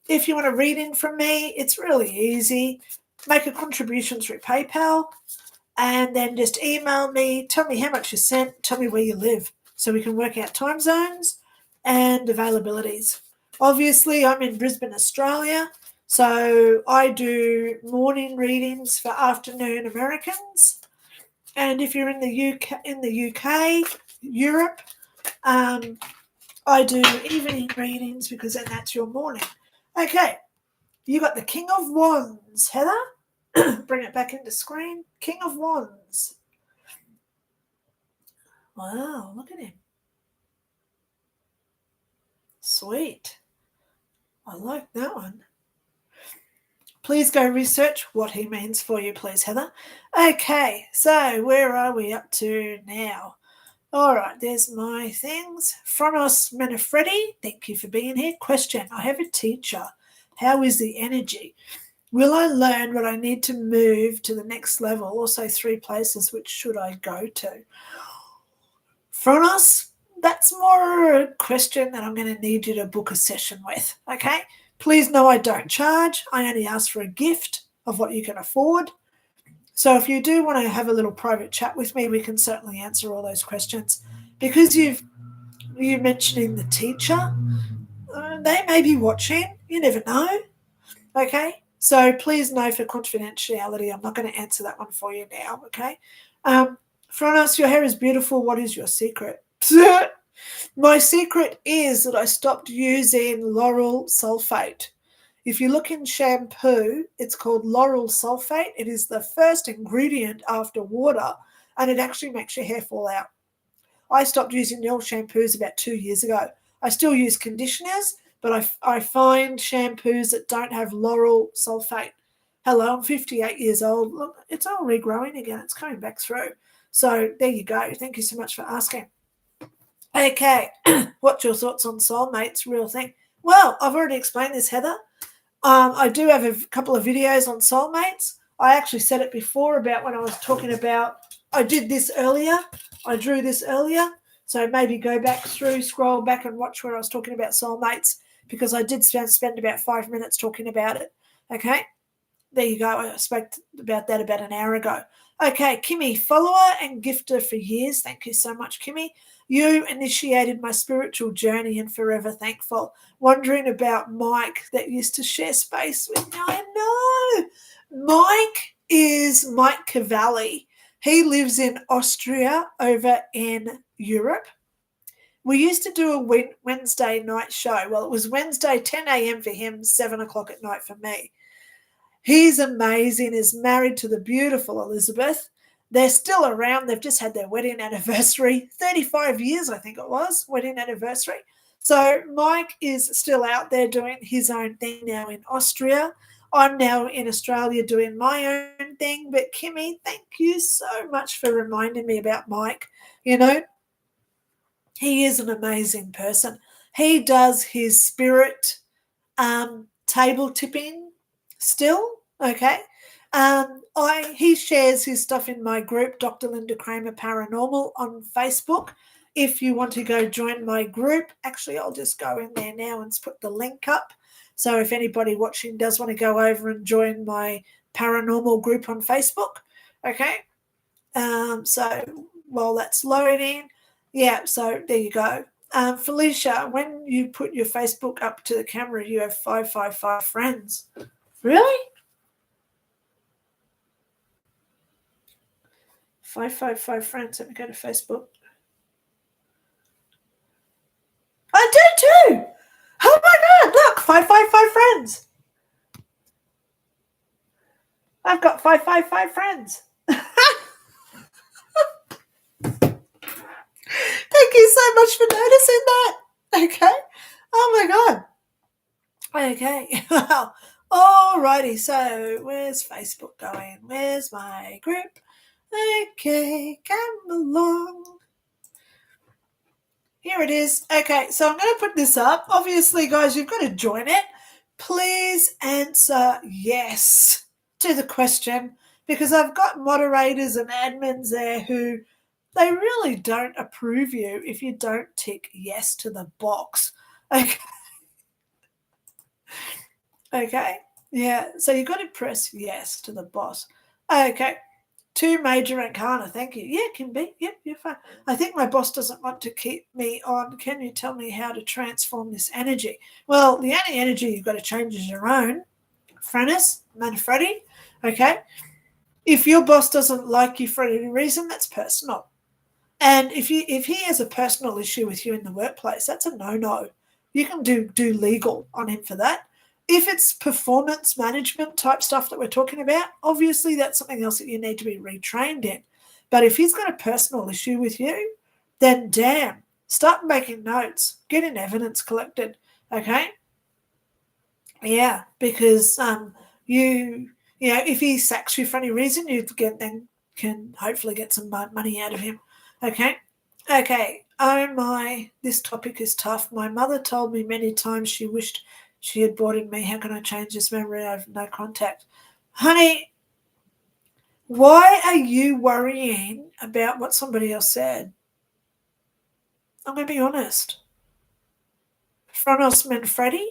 If you want a reading from me, it's really easy. Make a contribution through PayPal and then just email me. Tell me how much you sent. Tell me where you live so we can work out time zones and availabilities. Obviously, I'm in Brisbane, Australia, so I do morning readings for afternoon Americans. And if you're in the UK, Europe, I do evening readings because then that's your morning. Okay, you got the King of Wands, Heather. Bring it back into screen. King of Wands. Wow, look at him. Sweet. I like that one. Please go research what he means for you, please, Heather. Okay, so where are we up to now? All right, there's my things. Fronos Manfredi, thank you for being here. Question, I have a teacher. How is the energy? Will I learn what I need to move to the next level? Also 3 places, which should I go to? Fronos, that's more a question that I'm going to need you to book a session with, okay? Please know I don't charge. I only ask for a gift of what you can afford. So if you do want to have a little private chat with me, we can certainly answer all those questions. Because you're mentioning the teacher, they may be watching. You never know, okay? So please know for confidentiality, I'm not going to answer that one for you now, okay? Fronos, your hair is beautiful. What is your secret? My secret is that I stopped using lauryl sulfate. If you look in shampoo, it's called lauryl sulfate. It is the first ingredient after water, and it actually makes your hair fall out. I stopped using all shampoos about 2 years ago. I still use conditioners, but I find shampoos that don't have lauryl sulfate. Hello, I'm 58 years old. Look, it's all regrowing again. It's coming back through. So there you go. Thank you so much for asking. Okay, what's your thoughts on soulmates? Real thing. Well, I've already explained this, Heather. I do have a couple of videos on soulmates. I actually said it before about when I was talking about, I did this earlier. I drew this earlier. So maybe go back through, scroll back and watch where I was talking about soulmates because I did spend about 5 minutes talking about it. Okay, there you go. I spoke about that about an hour ago. Okay, Kimmy, follower and gifter for years. Thank you so much, Kimmy. You initiated my spiritual journey and forever thankful. Wondering about Mike that used to share space with me. I know. Mike is Mike Cavalli. He lives in Austria over in Europe. We used to do a Wednesday night show. Well, it was Wednesday, 10 a.m. for him, 7 o'clock at night for me. He's amazing. He's married to the beautiful Elizabeth. They're still around. They've just had their wedding anniversary, 35 years, I think it was, wedding anniversary. So Mike is still out there doing his own thing now in Austria. I'm now in Australia doing my own thing. But Kimmy, thank you so much for reminding me about Mike. You know, he is an amazing person. He does his spirit table tipping still, okay? He shares his stuff in my group, Dr Lynda Cramer Paranormal, on Facebook. If you want to go join my group, actually, I'll just go in there now and put the link up. So if anybody watching does want to go over and join my paranormal group on Facebook, okay? So while that's loading, yeah, so there you go. Felicia, when you put your Facebook up to the camera, you have 555 friends. Really? 555 friends. Let me go to Facebook. I do too. Oh my God, look, 555 friends. I've got 555 friends. Thank you so much for noticing that. Okay. Oh my God. Okay. Well, alrighty. So where's Facebook going? Where's my group? Okay, come along. Here it is. Okay, so I'm going to put this up. Obviously, guys, you've got to join it. Please answer yes to the question, because I've got moderators and admins there who they really don't approve you if you don't tick yes to the box. Okay. Okay. Yeah. So you've got to press yes to the boss. Okay. Two major arcana. Thank you. Yeah, it can be. Yep, you're fine. I think my boss doesn't want to keep me on. Can you tell me how to transform this energy? Well, the only energy you've got to change is your own. Frannis, Manfredi. Okay. If your boss doesn't like you for any reason, that's personal. And if he has a personal issue with you in the workplace, that's a no-no. You can do legal on him for that. If it's performance management type stuff that we're talking about, obviously that's something else that you need to be retrained in. But if he's got a personal issue with you, then damn, start making notes, getting evidence collected, okay? Yeah, because if he sacks you for any reason, you then can hopefully get some money out of him. Okay. Okay. Oh my, this topic is tough. My mother told me many times she wished she had brought in me. How can I change this memory? I have no contact. Honey, why are you worrying about what somebody else said? I'm going to be honest. Fronos Manfredi,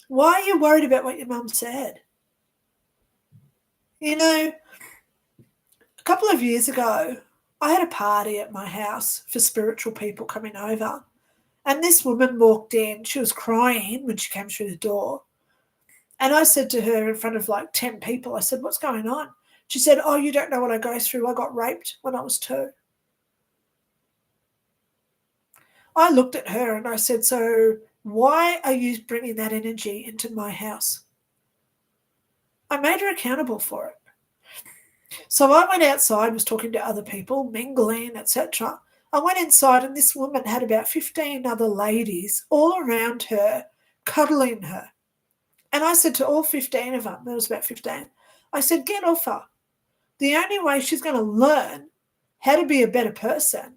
why are you worried about what your mum said? You know, a couple of years ago, I had a party at my house for spiritual people coming over. And this woman walked in. She was crying when she came through the door. And I said to her in front of like 10 people, I said, what's going on? She said, oh, you don't know what I go through. I got raped when I was 2. I looked at her and I said, so why are you bringing that energy into my house? I made her accountable for it. So I went outside, was talking to other people, mingling, etc. I went inside and this woman had about 15 other ladies all around her, cuddling her. And I said to all 15 of them, there was about 15, I said, get off her. The only way she's going to learn how to be a better person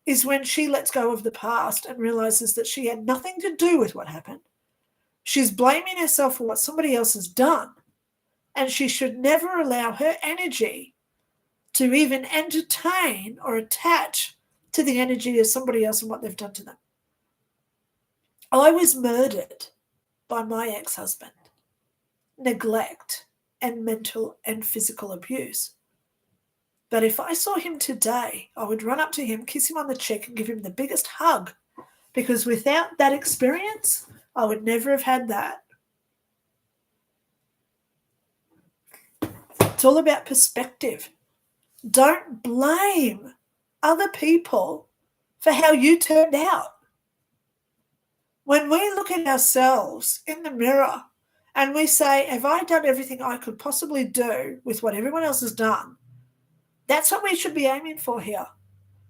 is when she lets go of the past and realizes that she had nothing to do with what happened. She's blaming herself for what somebody else has done. And she should never allow her energy to even entertain or attach to the energy of somebody else and what they've done to them. I was murdered by my ex-husband. Neglect and mental and physical abuse. But if I saw him today, I would run up to him, kiss him on the cheek and give him the biggest hug, because without that experience, I would never have had that. It's all about perspective. Don't blame other people for how you turned out. When we look at ourselves in the mirror and we say, have I done everything I could possibly do with what everyone else has done? That's what we should be aiming for here.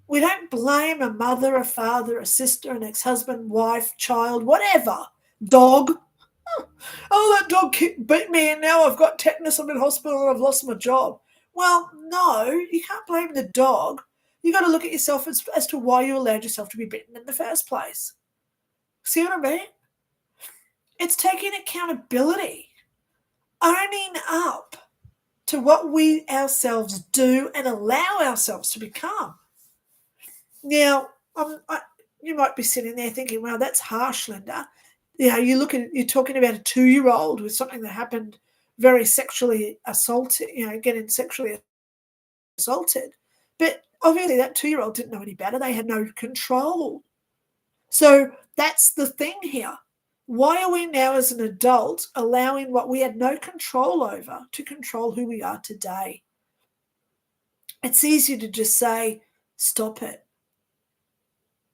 We don't blame a mother, a father, a sister, an ex-husband, wife, child, whatever, dog. Oh, that dog beat me and now I've got tetanus, I'm in hospital and I've lost my job. Well, no, you can't blame the dog. You got to look at yourself as to why you allowed yourself to be bitten in the first place. See what I mean? It's taking accountability, owning up to what we ourselves do and allow ourselves to become. Now, you might be sitting there thinking, well, that's harsh, Linda. You're talking about a 2-year-old with something that happened very sexually assaulted, getting sexually assaulted. But obviously that 2-year-old didn't know any better. They had no control. So that's the thing here. Why are we now as an adult allowing what we had no control over to control who we are today? It's easy to just say, stop it.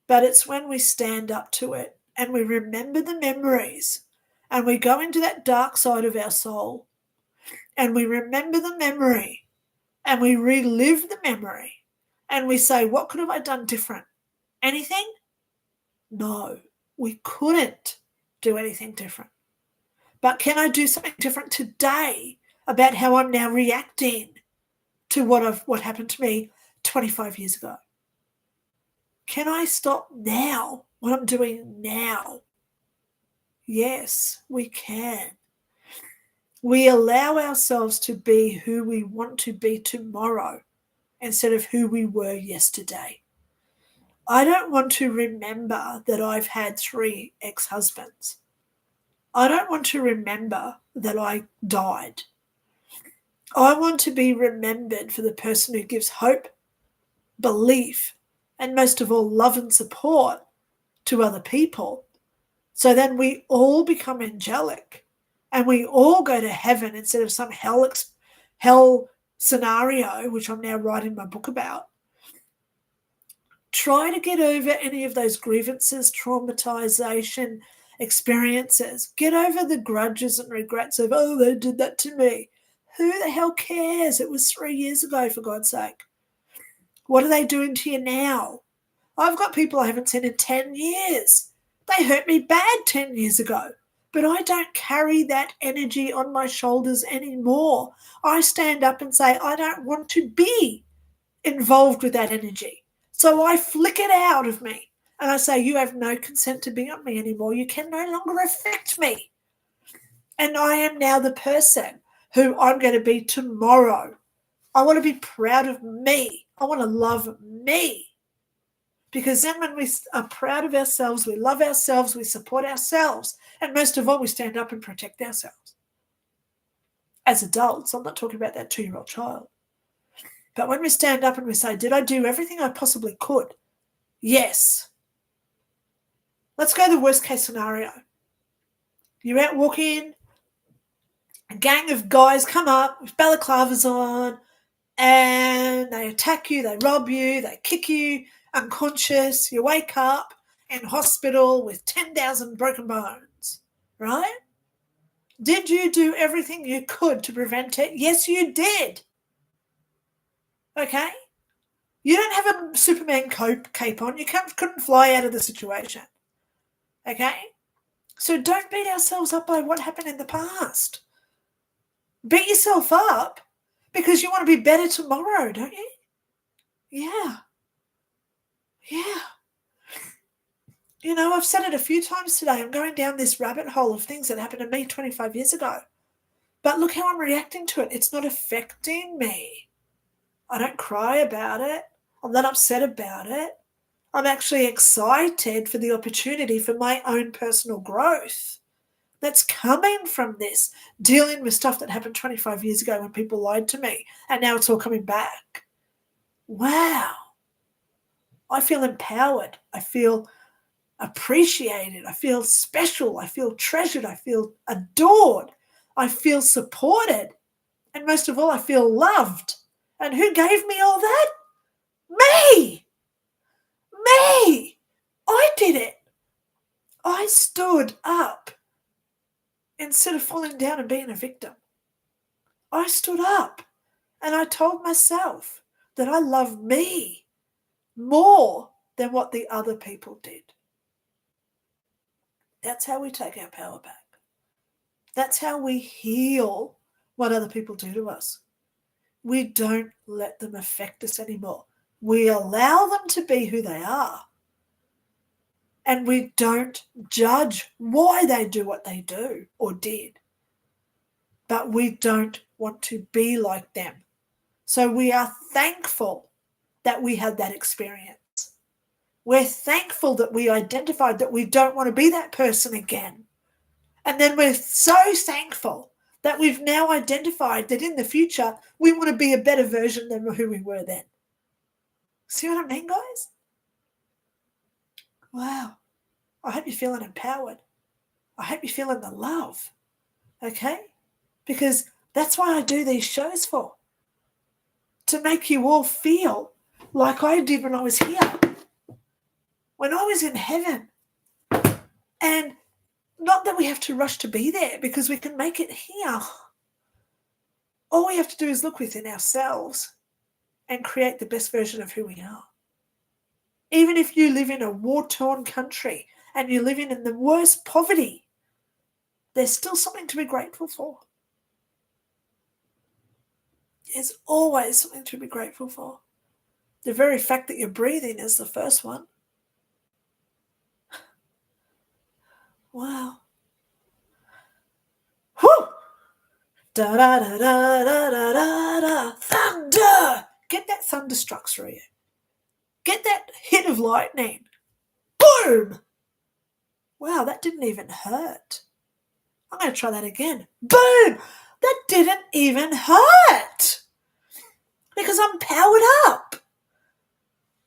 But it's when we stand up to it and we remember the memories and we go into that dark side of our soul and we remember the memory and we relive the memory and we say, what could have I done different? Anything? No, we couldn't do anything different. But can I do something different today about how I'm now reacting to what happened to me 25 years ago? Can I stop now what I'm doing now? Yes, we can. We allow ourselves to be who we want to be tomorrow instead of who we were yesterday. I don't want to remember that I've had 3 ex-husbands. I don't want to remember that I died. I want to be remembered for the person who gives hope, belief, and most of all, love and support to other people. So then we all become angelic and we all go to heaven instead of some hell scenario, which I'm now writing my book about. Try to get over any of those grievances, traumatization experiences. Get over the grudges and regrets of, oh, they did that to me. Who the hell cares? It was 3 years ago, for God's sake. What are they doing to you now? I've got people I haven't seen in 10 years. They hurt me bad 10 years ago, but I don't carry that energy on my shoulders anymore. I stand up and say, I don't want to be involved with that energy. So I flick it out of me and I say, you have no consent to be on me anymore. You can no longer affect me. And I am now the person who I'm going to be tomorrow. I want to be proud of me. I want to love me. Because then when we are proud of ourselves, we love ourselves, we support ourselves, and most of all, we stand up and protect ourselves. As adults, I'm not talking about that 2-year-old child. But when we stand up and we say, did I do everything I possibly could? Yes. Let's go to the worst case scenario. You're out walking, a gang of guys come up with balaclavas on, and they attack you, they rob you, they kick you unconscious, you wake up in hospital with 10,000 broken bones, right? Did you do everything you could to prevent it? Yes, you did. Okay? You don't have a Superman cape on. You couldn't fly out of the situation. Okay? So don't beat ourselves up by what happened in the past. Beat yourself up because you want to be better tomorrow, don't you? Yeah. Yeah. You know, I've said it a few times today. I'm going down this rabbit hole of things that happened to me 25 years ago. But look how I'm reacting to it. It's not affecting me. I don't cry about it. I'm not upset about it. I'm actually excited for the opportunity for my own personal growth that's coming from this, dealing with stuff that happened 25 years ago when people lied to me, and now it's all coming back. Wow. I feel empowered. I feel appreciated. I feel special. I feel treasured. I feel adored. I feel supported. And most of all, I feel loved. And who gave me all that? Me! Me! I did it. I stood up instead of falling down and being a victim. I stood up and I told myself that I love me more than what the other people did. That's how we take our power back. That's how we heal what other people do to us. We don't let them affect us anymore. We allow them to be who they are. And we don't judge why they do what they do or did. But we don't want to be like them. So we are thankful that we had that experience. We're thankful that we identified that we don't want to be that person again. And then we're so thankful that we've now identified that in the future, we want to be a better version than who we were then. See what I mean, guys? Wow. I hope you're feeling empowered. I hope you're feeling the love. Okay? Because that's why I do these shows for. To make you all feel like I did when I was here. When I was in heaven. And not that we have to rush to be there because we can make it here. All we have to do is look within ourselves and create the best version of who we are. Even if you live in a war-torn country and you're living in the worst poverty, there's still something to be grateful for. There's always something to be grateful for. The very fact that you're breathing is the first one. Wow. Whew. Da da da da da da da da. Thunder! Get that thunderstruck through you. Get that hit of lightning. Boom! Wow, that didn't even hurt. I'm going to try that again. Boom! That didn't even hurt. Because I'm powered up.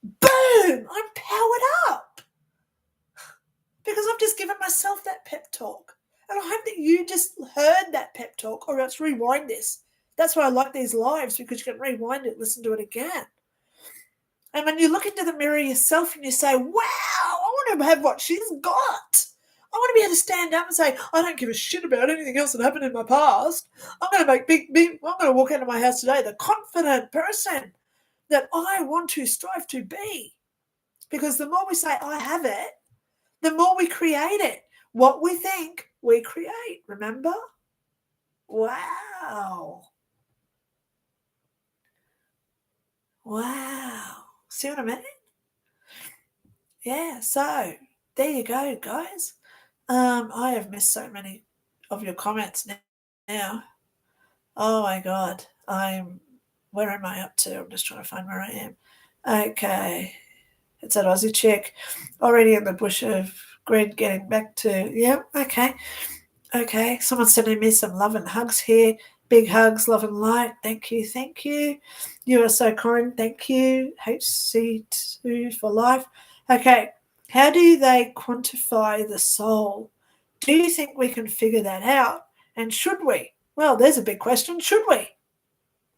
Boom! I'm powered up. Because I've just given myself that pep talk. And I hope that you just heard that pep talk, or else rewind this. That's why I like these lives, because you can rewind it, listen to it again. And when you look into the mirror yourself and you say, wow, I want to have what she's got. I want to be able to stand up and say, I don't give a shit about anything else that happened in my past. I'm going to make I'm going to walk out of my house today the confident person that I want to strive to be. Because the more we say, I have it, the more we create it. What we think, we create. Remember? Wow. Wow. See what I mean? Yeah, so there you go, guys. I have missed so many of your comments now. Oh my God. Where am I up to? I'm just trying to find where I am. Okay. It's that Aussie chick. Already in the bush of grid, getting back to, yeah, okay. Okay. Someone's sending me some love and hugs here. Big hugs, love and light. Thank you. Thank you. You are so kind. Thank you. HC2 for life. Okay. How do they quantify the soul? Do you think we can figure that out? And should we? Well, there's a big question. Should we?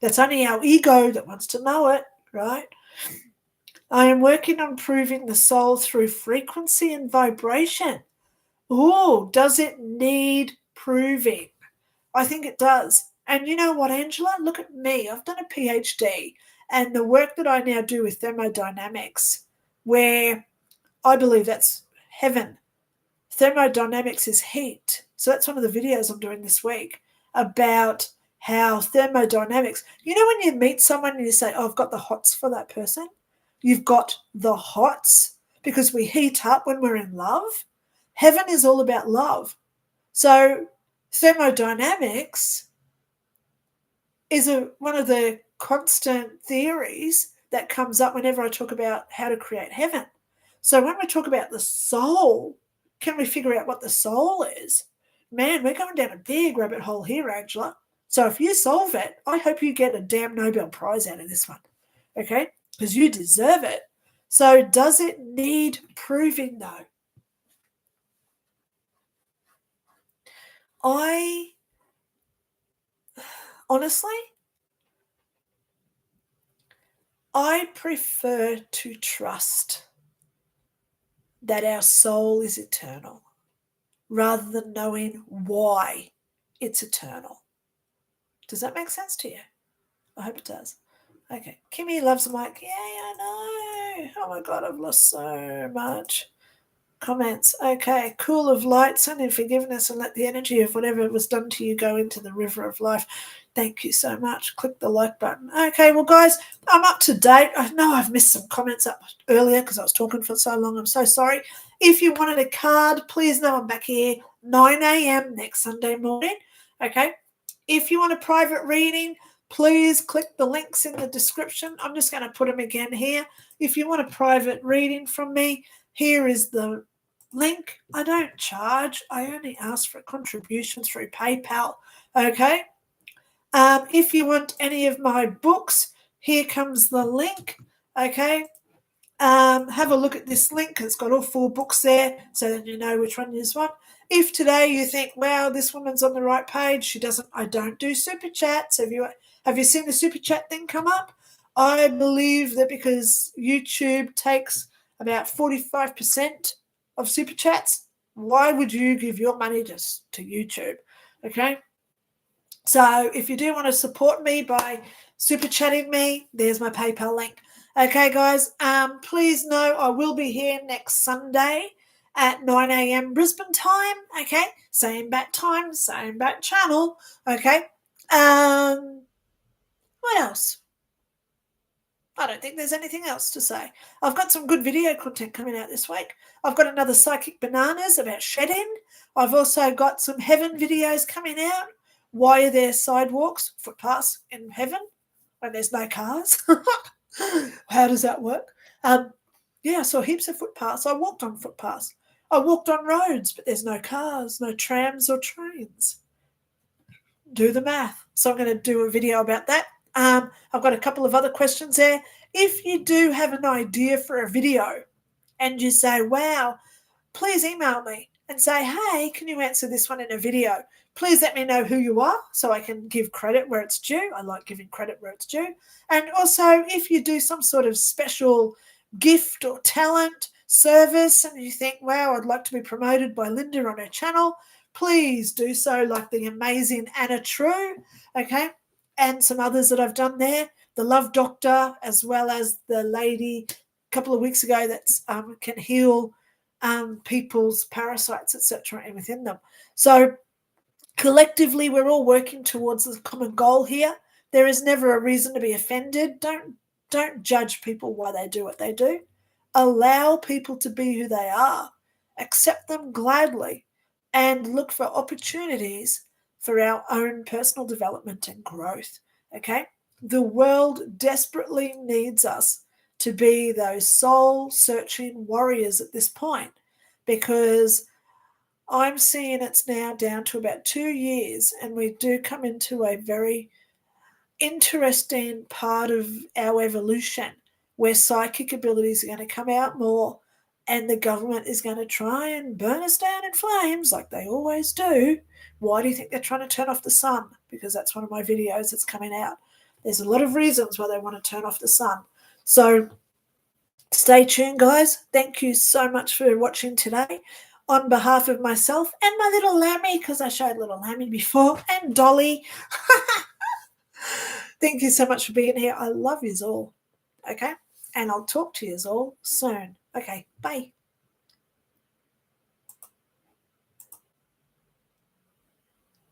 That's only our ego that wants to know it, right? I am working on proving the soul through frequency and vibration. Oh, does it need proving? I think it does. And you know what, Angela? Look at me. I've done a PhD, and the work that I now do with thermodynamics, where I believe that's heaven. Thermodynamics is heat. So that's one of the videos I'm doing this week about how thermodynamics, you know, when you meet someone and you say, oh, I've got the hots for that person. You've got the hots because we heat up when we're in love. Heaven is all about love. So thermodynamics is one of the constant theories that comes up whenever I talk about how to create heaven. So when we talk about the soul, can we figure out what the soul is? Man, we're going down a big rabbit hole here, Angela. So if you solve it, I hope you get a damn Nobel Prize out of this one, okay? Because you deserve it. So does it need proving, though? Honestly, I prefer to trust that our soul is eternal rather than knowing why it's eternal. Does that make sense to you? I hope it does. Okay. Kimmy loves Mike. Yay, I know. Oh my God, I've lost so much. Comments. Okay. Cool of light, sun in forgiveness, and let the energy of whatever was done to you go into the river of life. Thank you so much. Click the like button. Okay, well, guys, I'm up to date. I know I've missed some comments up earlier because I was talking for so long. I'm so sorry. If you wanted a card, please know I'm back here 9 a.m. next Sunday morning. Okay. If you want a private reading, please click the links in the description. I'm just going to put them again here. If you want a private reading from me, here is the link. I don't charge. I only ask for a contribution through PayPal. Okay. If you want any of my books, here comes the link. Okay. Have a look at this link. It's got all 4 books there, so that you know which one is what. If today you think, wow, this woman's on the right page, I don't do super chats. Have you seen the super chat thing come up? I believe that because YouTube takes about 45% of super chats, why would you give your money just to YouTube? Okay. So if you do want to support me by super chatting me, there's my PayPal link. Okay, guys, please know I will be here next Sunday at 9 a.m. Brisbane time. Okay, same bat time, same bat channel. Okay, what else? I don't think there's anything else to say. I've got some good video content coming out this week. I've got another Psychic Bananas about shedding. I've also got some heaven videos coming out. Why are there sidewalks, footpaths in heaven when there's no cars? How does that work? Yeah, I saw heaps of footpaths. I walked on footpaths. I walked on roads, but there's no cars, no trams or trains. Do the math. So I'm going to do a video about that. I've got a couple of other questions there. If you do have an idea for a video and you say, wow, please email me and say, hey, can you answer this one in a video? Please let me know who you are so I can give credit where it's due. I like giving credit where it's due. And also, if you do some sort of special gift or talent service and you think, wow, I'd like to be promoted by Lynda on her channel, please do so, like the amazing Anna True, okay, and some others that I've done there, the Love Doctor, as well as the lady a couple of weeks ago that can heal people's parasites, etc., and within them. So collectively, we're all working towards the common goal here. There is never a reason to be offended. Don't judge people why they do what they do. Allow people to be who they are. Accept them gladly and look for opportunities for our own personal development and growth, okay? The world desperately needs us to be those soul-searching warriors at this point, because I'm seeing it's now down to about 2 years, and we do come into a very interesting part of our evolution where psychic abilities are going to come out more, and the government is going to try and burn us down in flames like they always do. Why do you think they're trying to turn off the sun? Because that's one of my videos that's coming out. There's a lot of reasons why they want to turn off the sun. So stay tuned, guys. Thank you so much for watching today. On behalf of myself and my little Lammy, because I showed little Lammy before, and Dolly, thank you so much for being here. I love yous all, okay? And I'll talk to yous all soon. Okay, bye.